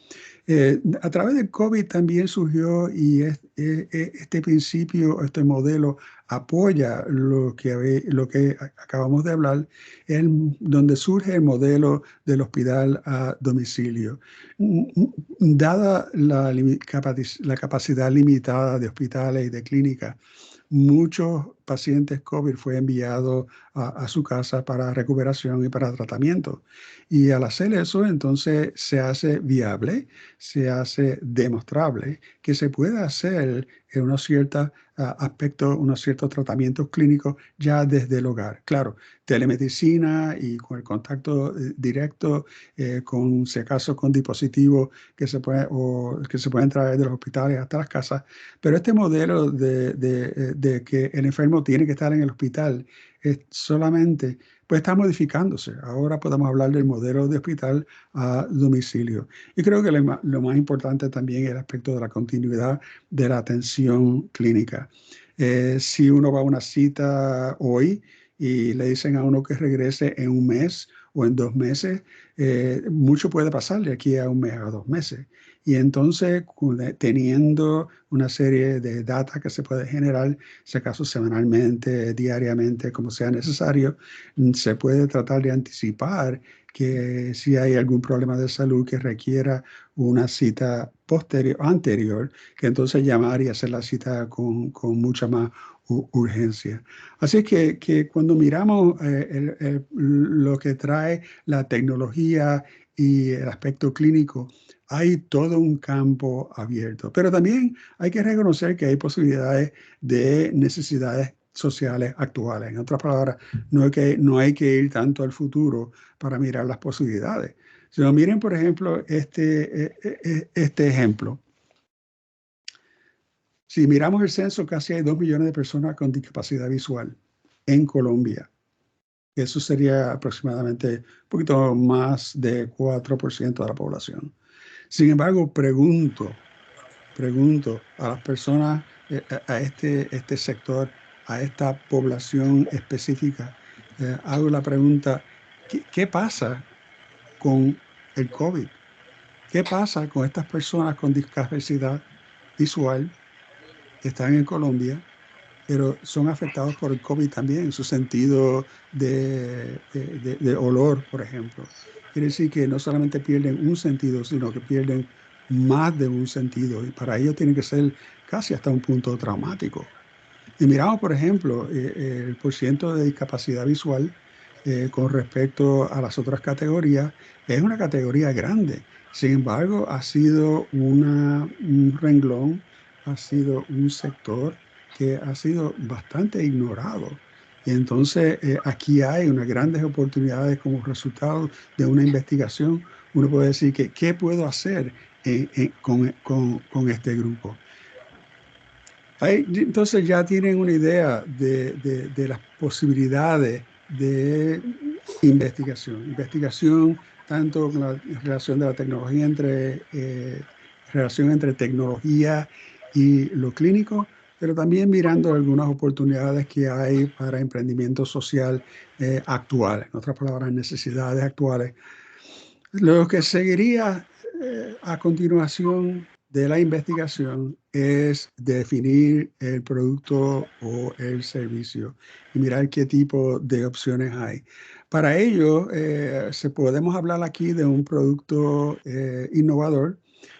A través del COVID también surgió y este principio, este modelo apoya lo que acabamos de hablar, donde surge el modelo del hospital a domicilio. Dada la capacidad limitada de hospitales y de clínicas, muchos pacientes COVID fue enviado a su casa para recuperación y para tratamiento. Y al hacer eso, entonces se hace viable, se hace demostrable que se puede hacer en unos ciertos aspectos, unos ciertos tratamientos clínicos ya desde el hogar. Claro, telemedicina y con el contacto directo, si acaso con dispositivos que se pueden traer de los hospitales hasta las casas. Pero este modelo de que el enfermo tiene que estar en el hospital solamente, pues está modificándose. Ahora podemos hablar del modelo de hospital a domicilio. Y creo que lo más importante también es el aspecto de la continuidad de la atención clínica. Si uno va a una cita hoy y le dicen a uno que regrese en un mes o en 2 meses, mucho puede pasar de aquí a un mes a 2 meses. Y entonces, teniendo una serie de data que se puede generar, si acaso semanalmente, diariamente, como sea necesario, se puede tratar de anticipar que si hay algún problema de salud que requiera una cita anterior, que entonces llamar y hacer la cita con mucha más urgencia. Así que cuando miramos lo que trae la tecnología y el aspecto clínico, hay todo un campo abierto. Pero también hay que reconocer que hay posibilidades de necesidades sociales actuales. En otras palabras, no hay que ir tanto al futuro para mirar las posibilidades. Si no, miren, por ejemplo, este ejemplo. Si miramos el censo, casi hay 2 millones de personas con discapacidad visual en Colombia. Eso sería aproximadamente un poquito más de 4% de la población. Sin embargo, pregunto a las personas, a este sector, a esta población específica, hago la pregunta, ¿qué pasa con el COVID? ¿Qué pasa con estas personas con discapacidad visual que están en Colombia, pero son afectados por el COVID también, en su sentido de olor, por ejemplo? Quiere decir que no solamente pierden un sentido, sino que pierden más de un sentido, y para ello tiene que ser casi hasta un punto traumático. Y miramos, por ejemplo, el porciento de discapacidad visual con respecto a las otras categorías, es una categoría grande. Sin embargo, ha sido un renglón, ha sido un sector que ha sido bastante ignorado. Y entonces, aquí hay unas grandes oportunidades como resultado de una investigación. Uno puede decir que, ¿qué puedo hacer con este grupo? Entonces ya tienen una idea de las posibilidades de investigación tanto con la relación de la tecnología relación entre tecnología y lo clínico, pero también mirando algunas oportunidades que hay para emprendimiento social actual, en otras palabras, necesidades actuales. Lo que seguiría a continuación de la investigación es definir el producto o el servicio y mirar qué tipo de opciones hay. Para ello, podemos hablar aquí de un producto innovador.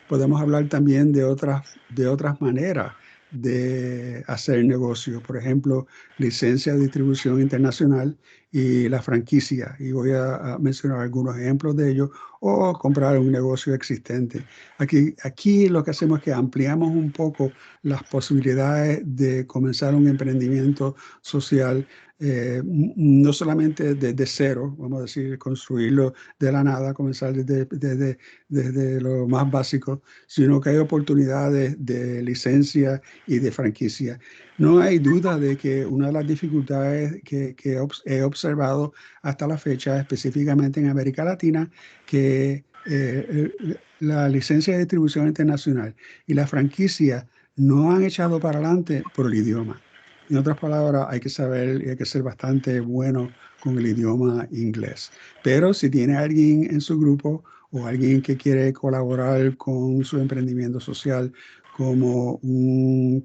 Podemos hablar también de otras maneras de hacer negocio. Por ejemplo, licencia de distribución internacional y la franquicia, y voy a mencionar algunos ejemplos de ellos, o comprar un negocio existente. Aquí lo que hacemos es que ampliamos un poco las posibilidades de comenzar un emprendimiento social, no solamente desde cero, vamos a decir, construirlo de la nada, comenzar desde lo más básico, sino que hay oportunidades de licencia y de franquicia. No hay duda de que una de las dificultades que he observado hasta la fecha, específicamente en América Latina, que la licencia de distribución internacional y la franquicia no han echado para adelante por el idioma. En otras palabras, hay que saber y hay que ser bastante bueno con el idioma inglés. Pero si tiene alguien en su grupo o alguien que quiere colaborar con su emprendimiento social como un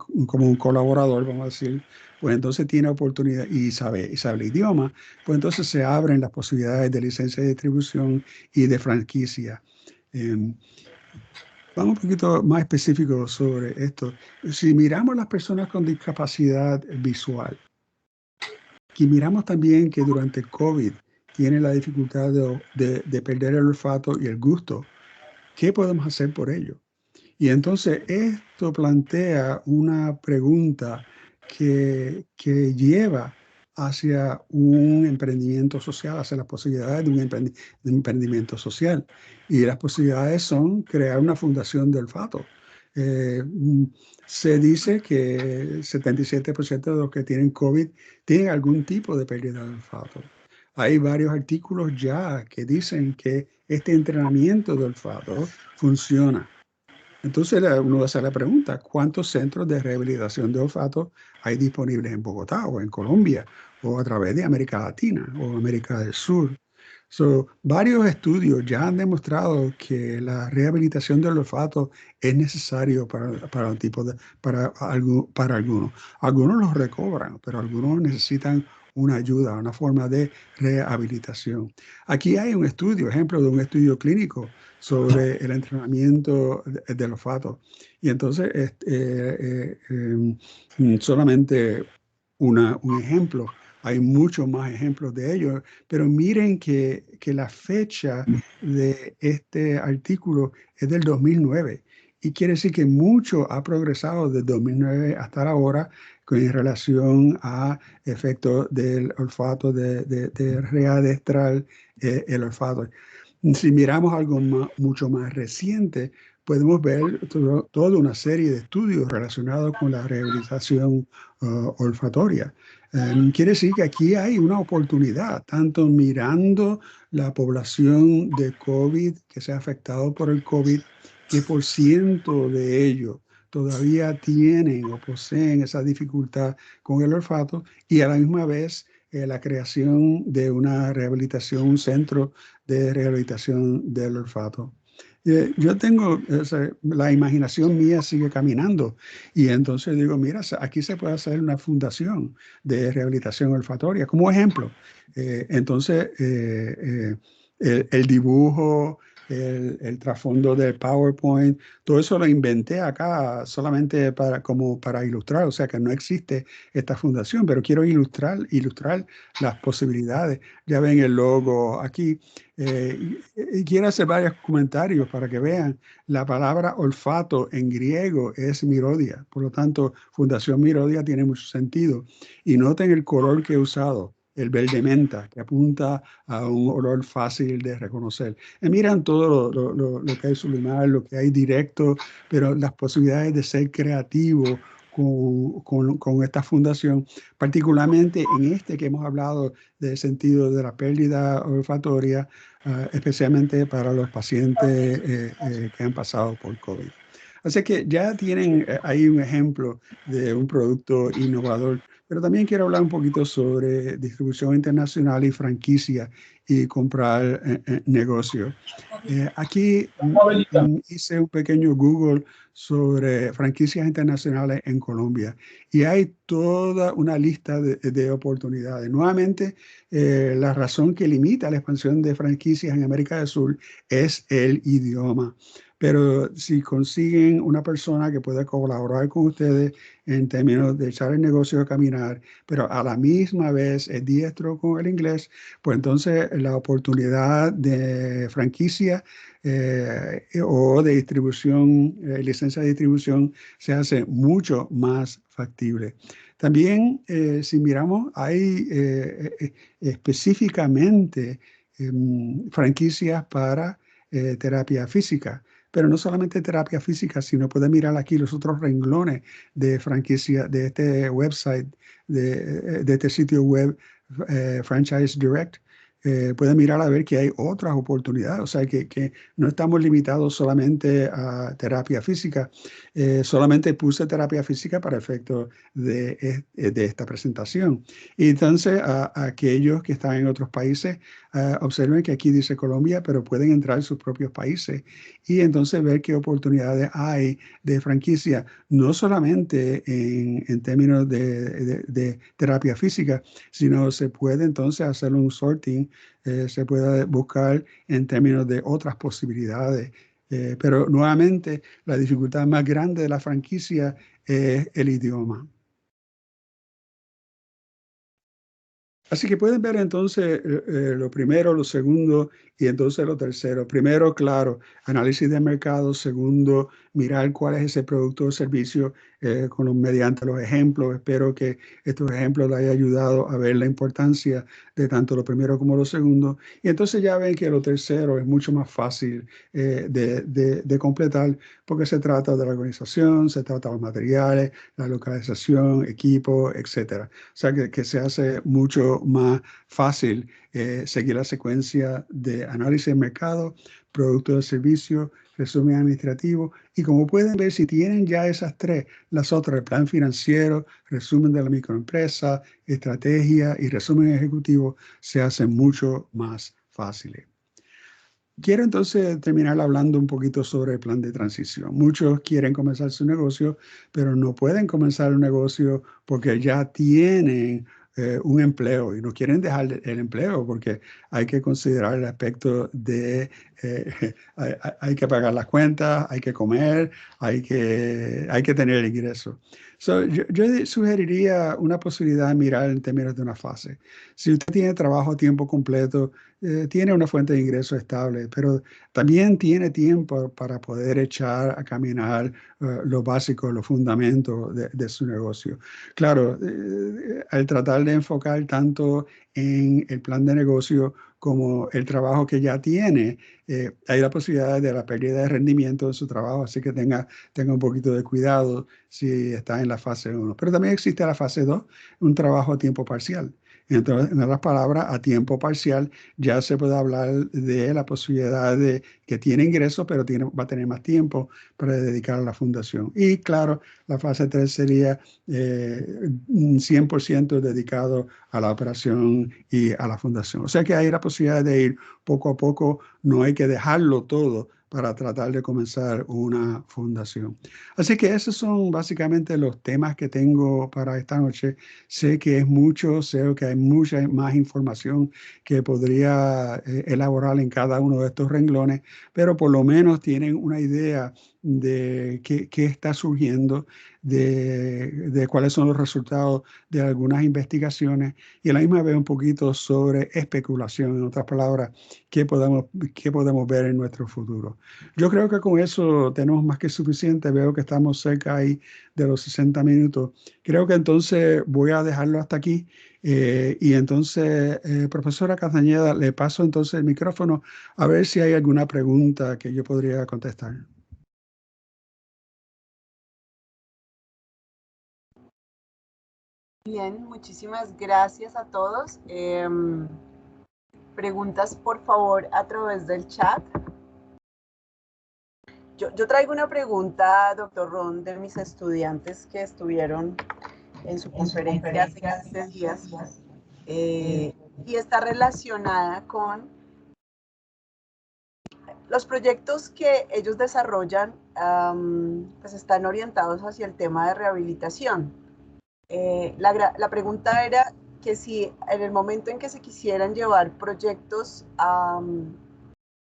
colaborador, vamos a decir, pues entonces tiene oportunidad y sabe el idioma, pues entonces se abren las posibilidades de licencia de distribución y de franquicia. Vamos un poquito más específico sobre esto. Si miramos las personas con discapacidad visual, y miramos también que durante el COVID tienen la dificultad de perder el olfato y el gusto, ¿qué podemos hacer por ello? Y entonces esto plantea una pregunta que lleva hacia un emprendimiento social, hacia las posibilidades de un emprendimiento social. Y las posibilidades son crear una fundación de olfato. Se dice que 77% de los que tienen COVID tienen algún tipo de pérdida de olfato. Hay varios artículos ya que dicen que este entrenamiento de olfato funciona. Entonces uno va a hacer la pregunta, ¿cuántos centros de rehabilitación de olfato hay disponibles en Bogotá o en Colombia o a través de América Latina o América del Sur? Varios estudios ya han demostrado que la rehabilitación del olfato es necesario para algunos. Algunos los recobran, pero algunos necesitan una ayuda, una forma de rehabilitación. Aquí hay un estudio, ejemplo de un estudio clínico sobre el entrenamiento del olfato. Y entonces, solamente un ejemplo, hay muchos más ejemplos de ello, pero miren que la fecha de este artículo es del 2009 y quiere decir que mucho ha progresado desde 2009 hasta ahora en relación a efectos del olfato, de readestrar el olfato. Si miramos algo mucho más reciente, podemos ver toda una serie de estudios relacionados con la rehabilitación olfatoria. Quiere decir que aquí hay una oportunidad, tanto mirando la población de COVID que se ha afectado por el COVID, qué por ciento de ellos todavía tienen o poseen esa dificultad con el olfato, y a la misma vez la creación de una rehabilitación, un centro de rehabilitación del olfato. Yo tengo, la imaginación mía sigue caminando y entonces digo, mira, aquí se puede hacer una fundación de rehabilitación olfatoria como ejemplo. Entonces, el dibujo, el trasfondo del PowerPoint, todo eso lo inventé acá solamente para ilustrar, o sea que no existe esta fundación, pero quiero ilustrar las posibilidades. Ya ven el logo aquí. Y quiero hacer varios comentarios para que vean. La palabra olfato en griego es mirodia, por lo tanto, Fundación Mirodia tiene mucho sentido. Y noten el color que he usado, el verde menta, que apunta a un olor fácil de reconocer. Miran todo lo que hay subliminal, lo que hay directo, pero las posibilidades de ser creativo con esta fundación, particularmente en este que hemos hablado del sentido de la pérdida olfatoria, especialmente para los pacientes que han pasado por COVID. Así que ya tienen ahí un ejemplo de un producto innovador, pero también quiero hablar un poquito sobre distribución internacional y franquicia y comprar negocio. Aquí hice un pequeño Google sobre franquicias internacionales en Colombia y hay toda una lista de oportunidades. Nuevamente, la razón que limita la expansión de franquicias en América del Sur es el idioma. pero si consiguen una persona que pueda colaborar con ustedes en términos de echar el negocio a caminar, pero a la misma vez es diestro con el inglés, pues entonces la oportunidad de franquicia o de distribución, licencia de distribución, se hace mucho más factible. También, si miramos, hay específicamente franquicias para terapia física. Pero no solamente terapia física, sino pueden mirar aquí los otros renglones de franquicia de este website, de este sitio web Franchise Direct. Pueden mirar a ver que hay otras oportunidades, o sea que no estamos limitados solamente a terapia física. Solamente puse terapia física para efectos de esta presentación. Y entonces a aquellos que están en otros países, observen que aquí dice Colombia, pero pueden entrar en sus propios países y entonces ver qué oportunidades hay de franquicia, no solamente en términos de terapia física, sino se puede entonces hacer un sorting, se puede buscar en términos de otras posibilidades. Pero nuevamente, la dificultad más grande de la franquicia es el idioma. Así que pueden ver entonces lo primero, lo segundo y entonces lo tercero. Primero, claro, análisis de mercado. Segundo, mirar cuál es ese producto o servicio mediante los ejemplos. Espero que estos ejemplos les haya ayudado a ver la importancia de tanto lo primero como lo segundo. Y entonces ya ven que lo tercero es mucho más fácil de completar porque se trata de la organización, se trata de los materiales, la localización, equipo, etcétera. O sea que se hace mucho más fácil seguir la secuencia de análisis de mercado, producto de servicio, resumen administrativo. Y como pueden ver, si tienen ya esas tres, las otras, el plan financiero, resumen de la microempresa, estrategia y resumen ejecutivo, se hacen mucho más fáciles. Quiero entonces terminar hablando un poquito sobre el plan de transición. Muchos quieren comenzar su negocio, pero no pueden comenzar un negocio porque ya tienen un empleo y no quieren dejar el empleo porque hay que considerar el aspecto de hay que pagar las cuentas, hay que comer, hay que tener ingresos. Yo sugeriría una posibilidad de mirar en términos de una fase. Si usted tiene trabajo a tiempo completo, tiene una fuente de ingreso estable, pero también tiene tiempo para poder echar a caminar lo básico, los fundamentos de su negocio. Claro, al tratar de enfocar tanto en el plan de negocio como el trabajo que ya tiene, hay la posibilidad de la pérdida de rendimiento de su trabajo, así que tenga un poquito de cuidado si está en la fase 1. Pero también existe la fase 2, un trabajo a tiempo parcial. Entonces, en otras palabras, a tiempo parcial ya se puede hablar de la posibilidad de que tiene ingresos, pero va a tener más tiempo para dedicar a la fundación. Y claro, la fase 3 sería 100% dedicado a la operación y a la fundación. O sea que hay la posibilidad de ir poco a poco, no hay que dejarlo todo para tratar de comenzar una fundación. Así que esos son básicamente los temas que tengo para esta noche. Sé que es mucho, sé que hay mucha más información que podría elaborar en cada uno de estos renglones, pero por lo menos tienen una idea de qué está surgiendo, de cuáles son los resultados de algunas investigaciones y a la misma vez un poquito sobre especulación, en otras palabras, qué podemos ver en nuestro futuro. Yo creo que con eso tenemos más que suficiente. Veo que estamos cerca ahí de los 60 minutos. Creo que entonces voy a dejarlo hasta aquí. Y entonces, profesora Castañeda, le paso entonces el micrófono a ver si hay alguna pregunta que yo podría contestar. Bien, muchísimas gracias a todos. Preguntas, por favor, a través del chat. Yo traigo una pregunta, doctor Ron, de mis estudiantes que estuvieron en su conferencia hace 15 días y está relacionada con los proyectos que ellos desarrollan, pues están orientados hacia el tema de rehabilitación. La pregunta era que si en el momento en que se quisieran llevar proyectos a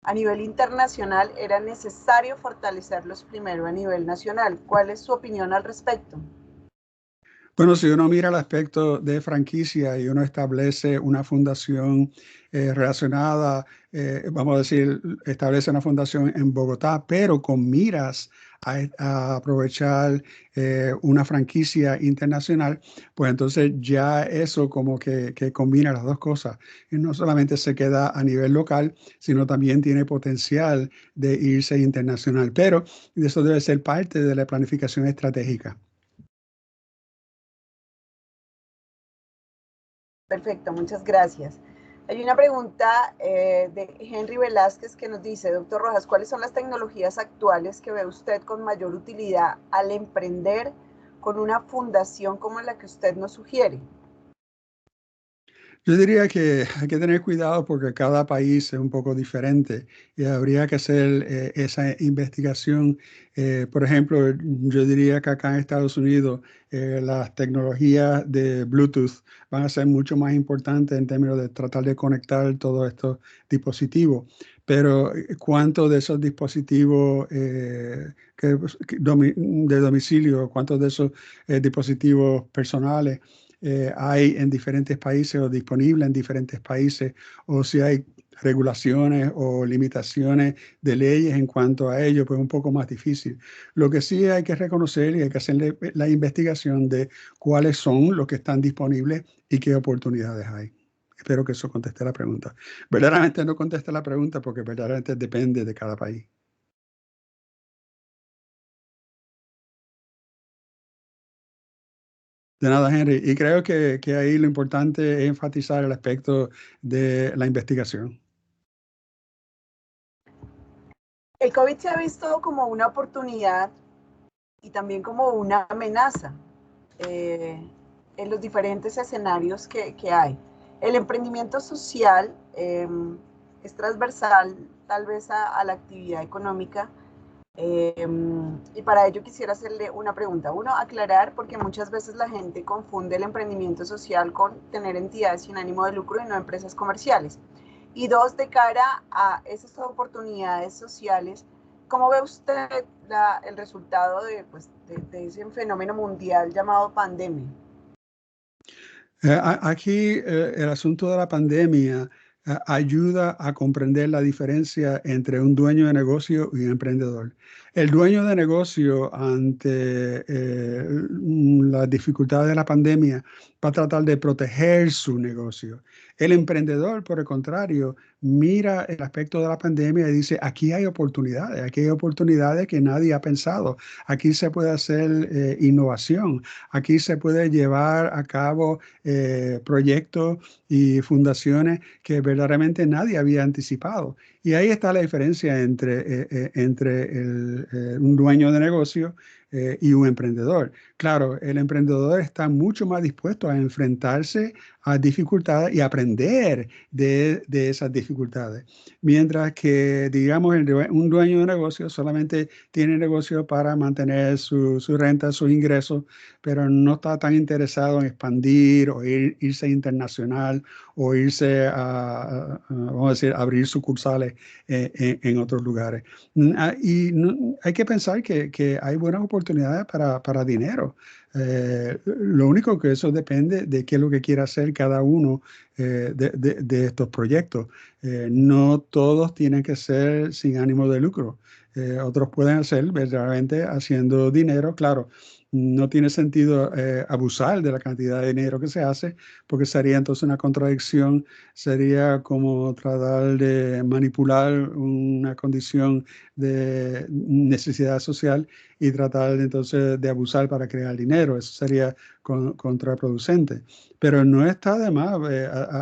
A nivel internacional era necesario fortalecerlos primero a nivel nacional. ¿Cuál es su opinión al respecto? Bueno, si uno mira el aspecto de franquicia y uno establece una fundación relacionada, vamos a decir, establece una fundación en Bogotá, pero con miras a aprovechar una franquicia internacional, pues entonces ya eso como que combina las dos cosas. Y no solamente se queda a nivel local, sino también tiene potencial de irse internacional. Pero eso debe ser parte de la planificación estratégica. Perfecto, muchas gracias. Hay una pregunta de Henry Velázquez que nos dice, doctor Rojas, ¿cuáles son las tecnologías actuales que ve usted con mayor utilidad al emprender con una fundación como la que usted nos sugiere? Yo diría que hay que tener cuidado porque cada país es un poco diferente y habría que hacer esa investigación. Por ejemplo, yo diría que acá en Estados Unidos las tecnologías de Bluetooth van a ser mucho más importantes en términos de tratar de conectar todos estos dispositivos. Pero ¿cuántos de esos dispositivos de domicilio, cuántos de esos dispositivos personales hay en diferentes países o disponible en diferentes países, o si hay regulaciones o limitaciones de leyes en cuanto a ello, pues un poco más difícil. Lo que sí hay que reconocer y hay que hacer la investigación de cuáles son los que están disponibles y qué oportunidades hay. Espero que eso conteste la pregunta. Verdaderamente no contesta la pregunta porque verdaderamente depende de cada país. De nada, Henry. Y creo que ahí lo importante es enfatizar el aspecto de la investigación. El COVID se ha visto como una oportunidad y también como una amenaza eh, en los diferentes escenarios que hay. El emprendimiento social es transversal tal vez a la actividad económica. Y para ello quisiera hacerle una pregunta. Uno, aclarar, porque muchas veces la gente confunde el emprendimiento social con tener entidades sin ánimo de lucro y no empresas comerciales. Y dos, de cara a esas oportunidades sociales, ¿cómo ve usted el resultado pues, de ese fenómeno mundial llamado pandemia? Aquí el asunto de la pandemia ayuda a comprender la diferencia entre un dueño de negocio y un emprendedor. El dueño de negocio ante las dificultades de la pandemia va a tratar de proteger su negocio. El emprendedor, por el contrario, mira el aspecto de la pandemia y dice, aquí hay oportunidades que nadie ha pensado, aquí se puede hacer innovación, aquí se puede llevar a cabo proyectos y fundaciones que verdaderamente nadie había anticipado. Y ahí está la diferencia entre un dueño de negocio y un emprendedor. Claro, el emprendedor está mucho más dispuesto a enfrentarse a dificultades y aprender de esas dificultades. Mientras que, digamos, un dueño de negocio solamente tiene negocio para mantener su renta, sus ingresos, pero no está tan interesado en expandir o irse internacional o irse vamos a decir, abrir sucursales en otros lugares. Y hay que pensar que hay buenas oportunidades para dinero. Lo único que eso depende de qué es lo que quiera hacer cada uno de estos proyectos. No todos tienen que ser sin ánimo de lucro. Otros pueden hacer verdaderamente haciendo dinero, claro. No tiene sentido abusar de la cantidad de dinero que se hace, porque sería entonces una contradicción, sería como tratar de manipular una condición de necesidad social y tratar entonces de abusar para crear dinero. Eso sería contraproducente. Pero no está de más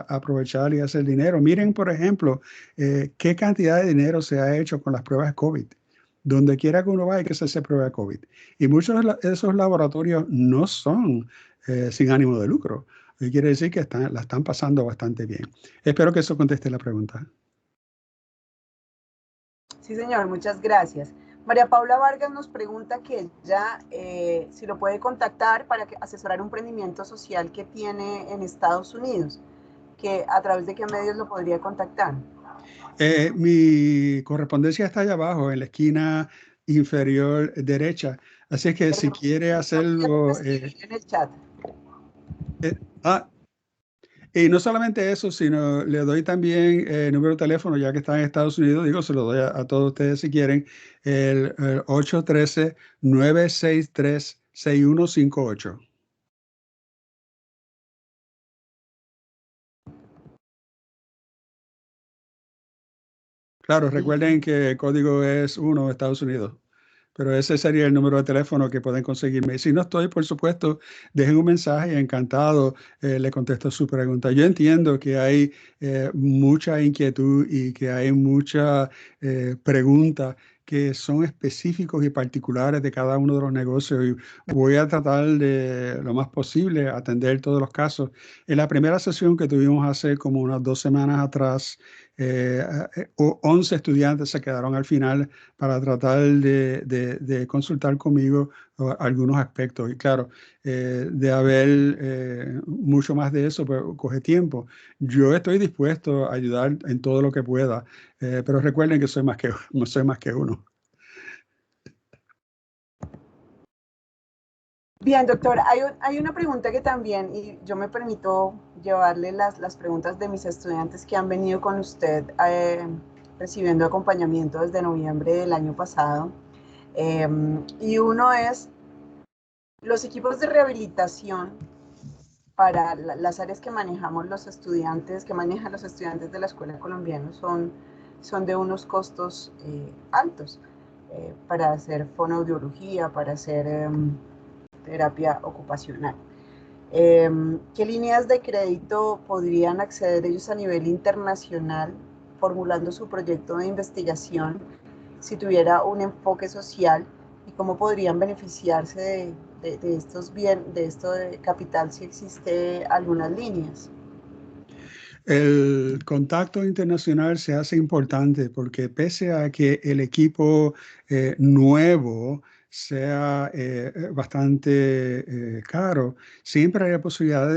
aprovechar y hacer dinero. Miren, por ejemplo, qué cantidad de dinero se ha hecho con las pruebas COVID. Donde quiera que uno vaya, hay que hacerse prueba de COVID. Y muchos de esos laboratorios no son sin ánimo de lucro. Y quiere decir que la están pasando bastante bien. Espero que eso conteste la pregunta. Sí, señor, muchas gracias. María Paula Vargas nos pregunta que ella, si lo puede contactar para asesorar un emprendimiento social que tiene en Estados Unidos, que a través de qué medios lo podría contactar. Mi correspondencia está allá abajo, en la esquina inferior derecha. Así es que si Perfecto. quiere Lo voy a hacerlo... escribir en el chat. eh, ah, y no solamente eso, sino le doy también el número de teléfono, ya que está en Estados Unidos, digo, se lo doy a todos ustedes si quieren, el 813-963-6158. Claro, Y recuerden que el código es 1 de Estados Unidos, pero ese sería el número de teléfono que pueden conseguirme. Si no estoy, por supuesto, dejen un mensaje y encantado le contesto su pregunta. Yo entiendo que hay mucha inquietud y que hay mucha pregunta que son específicos y particulares de cada uno de los negocios y voy a tratar de lo más posible atender todos los casos. En la primera sesión que tuvimos hace como unas 2 semanas atrás, 11 estudiantes se quedaron al final para tratar de consultar conmigo algunos aspectos. Y claro, de haber mucho más de eso, pues coge tiempo. Yo estoy dispuesto a ayudar en todo lo que pueda, pero recuerden que soy más que, no soy más que uno. bien, doctor, hay una pregunta que también, y yo me permito llevarle las preguntas de mis estudiantes que han venido con usted recibiendo acompañamiento desde noviembre del año pasado. Y uno es, los equipos de rehabilitación para las áreas que manejamos los estudiantes, que manejan los estudiantes de la escuela colombiana, son de unos costos altos para hacer fonoaudiología, para hacer terapia ocupacional. ¿Qué líneas de crédito podrían acceder ellos a nivel internacional formulando su proyecto de investigación si tuviera un enfoque social y cómo podrían beneficiarse de estos de esto de capital si existe algunas líneas? El contacto internacional se hace importante porque pese a que el equipo nuevo sea bastante caro, siempre hay la posibilidad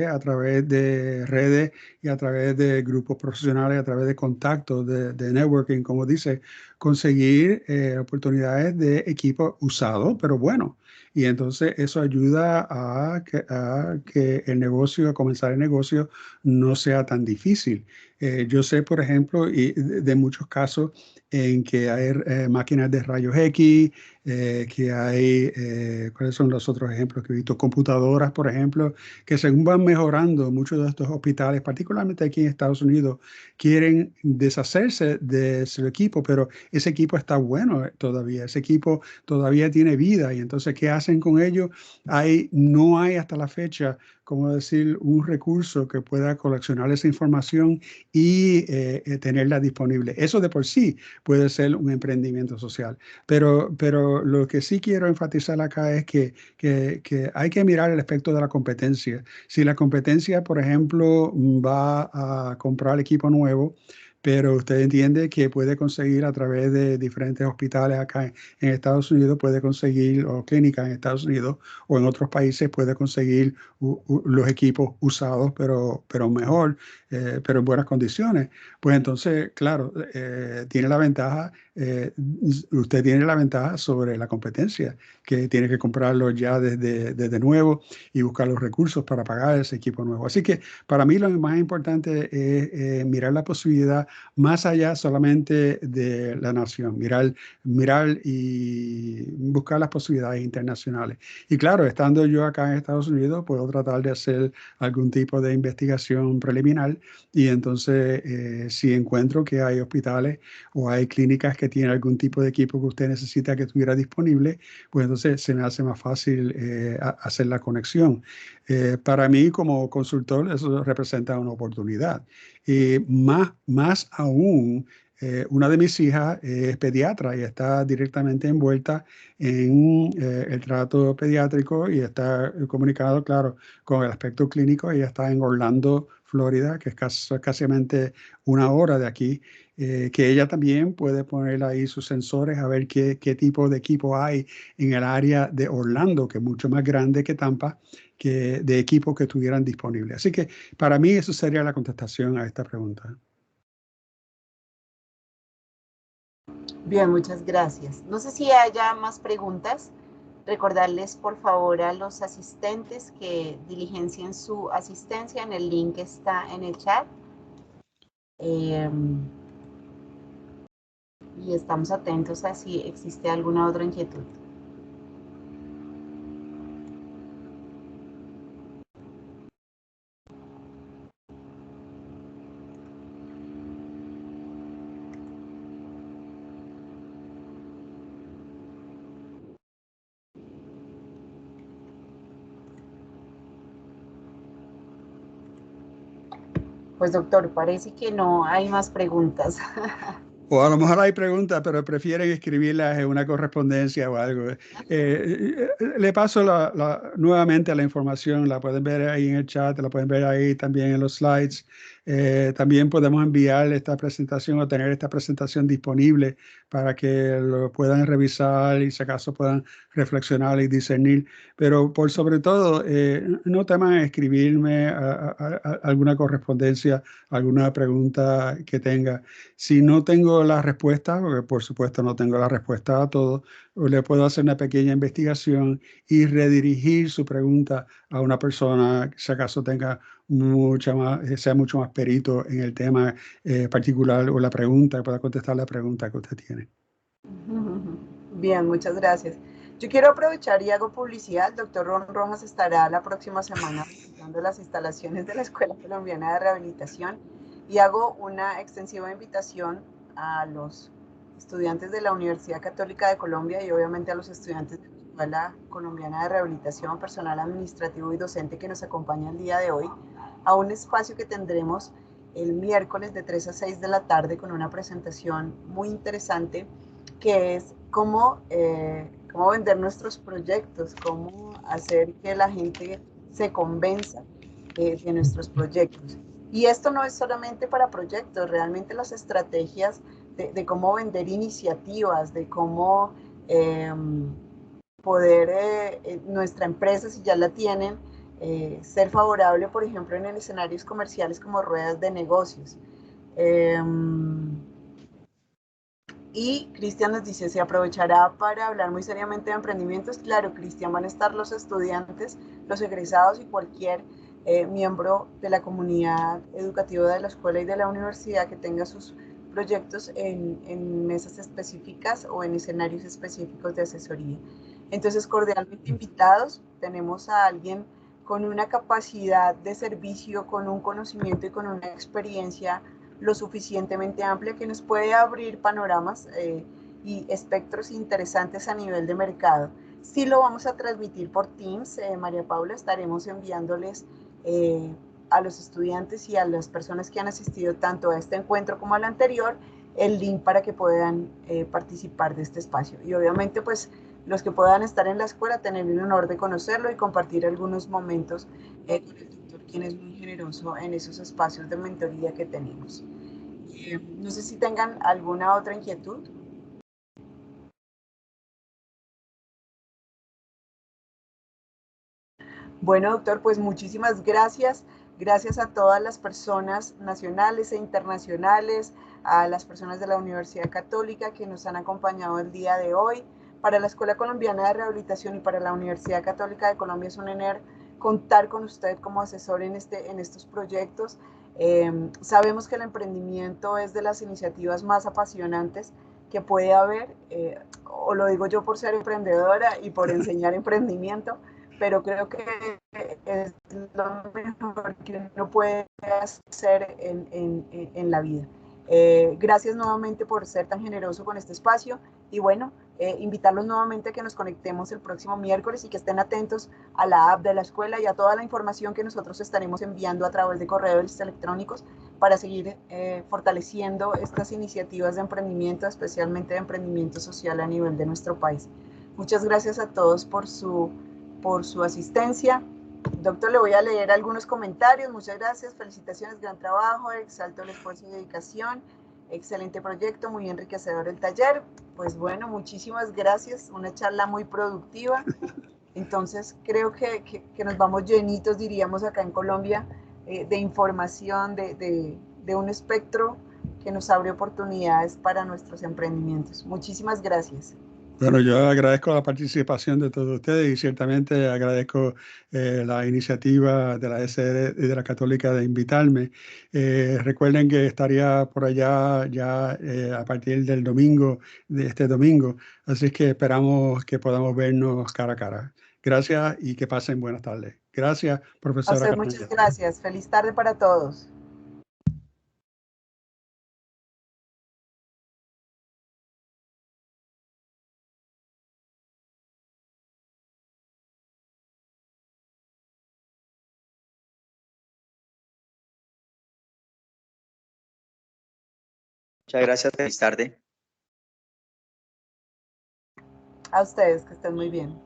a través de redes y a través de grupos profesionales, a través de contactos, de networking, como dice, conseguir oportunidades de equipo usado, pero bueno. Y entonces eso ayuda a que el negocio, a comenzar el negocio, no sea tan difícil. Yo sé, por ejemplo, y de muchos casos en que hay máquinas de rayos X, que hay, ¿cuáles son los otros ejemplos que he visto? Computadoras, por ejemplo, que según van mejorando, muchos de estos hospitales, particularmente aquí en Estados Unidos, quieren deshacerse de su equipo, pero ese equipo está bueno todavía, ese equipo todavía tiene vida y entonces, ¿qué hacen con ello? No hay hasta la fecha, como decir, un recurso que pueda coleccionar esa información y tenerla disponible. Eso de por sí puede ser un emprendimiento social. Pero lo que sí quiero enfatizar acá es que hay que mirar el aspecto de la competencia. Si la competencia, por ejemplo, va a comprar equipo nuevo, pero usted entiende que puede conseguir a través de diferentes hospitales acá en Estados Unidos, puede conseguir, o clínicas en Estados Unidos o en otros países, puede conseguir los equipos usados, pero mejor, pero en buenas condiciones. Pues entonces, claro, tiene la ventaja, usted tiene la ventaja sobre la competencia, que tiene que comprarlo ya desde nuevo y buscar los recursos para pagar ese equipo nuevo. Así que para mí lo más importante es mirar la posibilidad más allá solamente de la nación, mirar y buscar las posibilidades internacionales. Y claro, estando yo acá en Estados Unidos, puedo tratar de hacer algún tipo de investigación preliminar y entonces si encuentro que hay hospitales o hay clínicas que tienen algún tipo de equipo que usted necesita que estuviera disponible, pues entonces se me hace más fácil hacer la conexión. Para mí como consultor eso representa una oportunidad. Y más aún, una de mis hijas es pediatra y está directamente envuelta en el trato pediátrico y está comunicado, claro, con el aspecto clínico. Ella está en Orlando, Florida, que es casi 1 hora de aquí, que ella también puede poner ahí sus sensores a ver qué tipo de equipo hay en el área de Orlando, que es mucho más grande que Tampa, de equipos que estuvieran disponibles. Así que para mí eso sería la contestación a esta pregunta. Bien, muchas gracias. No sé si haya más preguntas. Recordarles, por favor, a los asistentes que diligencien su asistencia en el link que está en el chat. Y estamos atentos a si existe alguna otra inquietud. Pues doctor, parece que no hay más preguntas. O a lo mejor hay preguntas, pero prefieren escribirlas en una correspondencia o algo. Le paso nuevamente la información, la pueden ver ahí en el chat, la pueden ver ahí también en los slides. También podemos enviar esta presentación o tener esta presentación disponible para que lo puedan revisar y si acaso puedan reflexionar y discernir. Pero por sobre todo, no teman escribirme alguna correspondencia, alguna pregunta que tenga. Si no tengo la respuesta, porque por supuesto no tengo la respuesta a todo, le puedo hacer una pequeña investigación y redirigir su pregunta a una persona que si acaso tenga sea mucho más perito en el tema particular o la pregunta, pueda contestar la pregunta que usted tiene. Bien, muchas gracias. Yo quiero aprovechar y hago publicidad. El doctor Ron Rojas estará la próxima semana visitando las instalaciones de la Escuela Colombiana de Rehabilitación y hago una extensiva invitación a los estudiantes de la Universidad Católica de Colombia y obviamente a los estudiantes de la Escuela Colombiana de Rehabilitación, personal administrativo y docente que nos acompaña el día de hoy, a un espacio que tendremos el miércoles de 3 a 6 de la tarde con una presentación muy interesante que es cómo vender nuestros proyectos, cómo hacer que la gente se convenza de nuestros proyectos. Y esto no es solamente para proyectos, realmente las estrategias de cómo vender iniciativas, de cómo poder nuestra empresa, si ya la tienen, ser favorable, por ejemplo, en escenarios comerciales como ruedas de negocios. Y Cristian nos dice, ¿se aprovechará para hablar muy seriamente de emprendimientos? Claro, Cristian, van a estar los estudiantes, los egresados y cualquier miembro de la comunidad educativa de la escuela y de la universidad que tenga sus proyectos en mesas específicas o en escenarios específicos de asesoría. Entonces, cordialmente invitados, tenemos a alguien con una capacidad de servicio, con un conocimiento y con una experiencia lo suficientemente amplia que nos puede abrir panoramas y espectros interesantes a nivel de mercado. Sí lo vamos a transmitir por Teams, María Paula, estaremos enviándoles a los estudiantes y a las personas que han asistido tanto a este encuentro como al anterior el link para que puedan participar de este espacio. Y obviamente pues los que puedan estar en la escuela tener el honor de conocerlo y compartir algunos momentos con el doctor, quien es muy generoso en esos espacios de mentoría que tenemos. No sé si tengan alguna otra inquietud. Bueno, doctor, pues muchísimas gracias. Gracias a todas las personas nacionales e internacionales, a las personas de la Universidad Católica que nos han acompañado el día de hoy. Para la Escuela Colombiana de Rehabilitación y para la Universidad Católica de Colombia es un honor contar con usted como asesor en estos proyectos. Sabemos que el emprendimiento es de las iniciativas más apasionantes que puede haber, o lo digo yo por ser emprendedora y por enseñar emprendimiento, pero creo que es lo mejor que uno puede hacer en la vida. Gracias nuevamente por ser tan generoso con este espacio y bueno, invitarlos nuevamente a que nos conectemos el próximo miércoles y que estén atentos a la app de la escuela y a toda la información que nosotros estaremos enviando a través de correos electrónicos para seguir fortaleciendo estas iniciativas de emprendimiento, especialmente de emprendimiento social a nivel de nuestro país. Muchas gracias a todos por su asistencia. Doctor, le voy a leer algunos comentarios. Muchas gracias, felicitaciones, gran trabajo, exalto el esfuerzo y dedicación, excelente proyecto, muy enriquecedor el taller. Pues bueno, muchísimas gracias, una charla muy productiva. Entonces creo que nos vamos llenitos, diríamos acá en Colombia, de información, de un espectro que nos abre oportunidades para nuestros emprendimientos. Muchísimas gracias. Bueno, yo agradezco la participación de todos ustedes y ciertamente agradezco la iniciativa de la SR y de la Católica de invitarme. Recuerden que estaría por allá ya a partir del domingo, de este domingo, así que esperamos que podamos vernos cara a cara. Gracias y que pasen buenas tardes. Gracias, A profesora usted muchas Castañeda. gracias. Feliz tarde para todos. Muchas gracias, feliz tarde. A ustedes, que estén muy bien.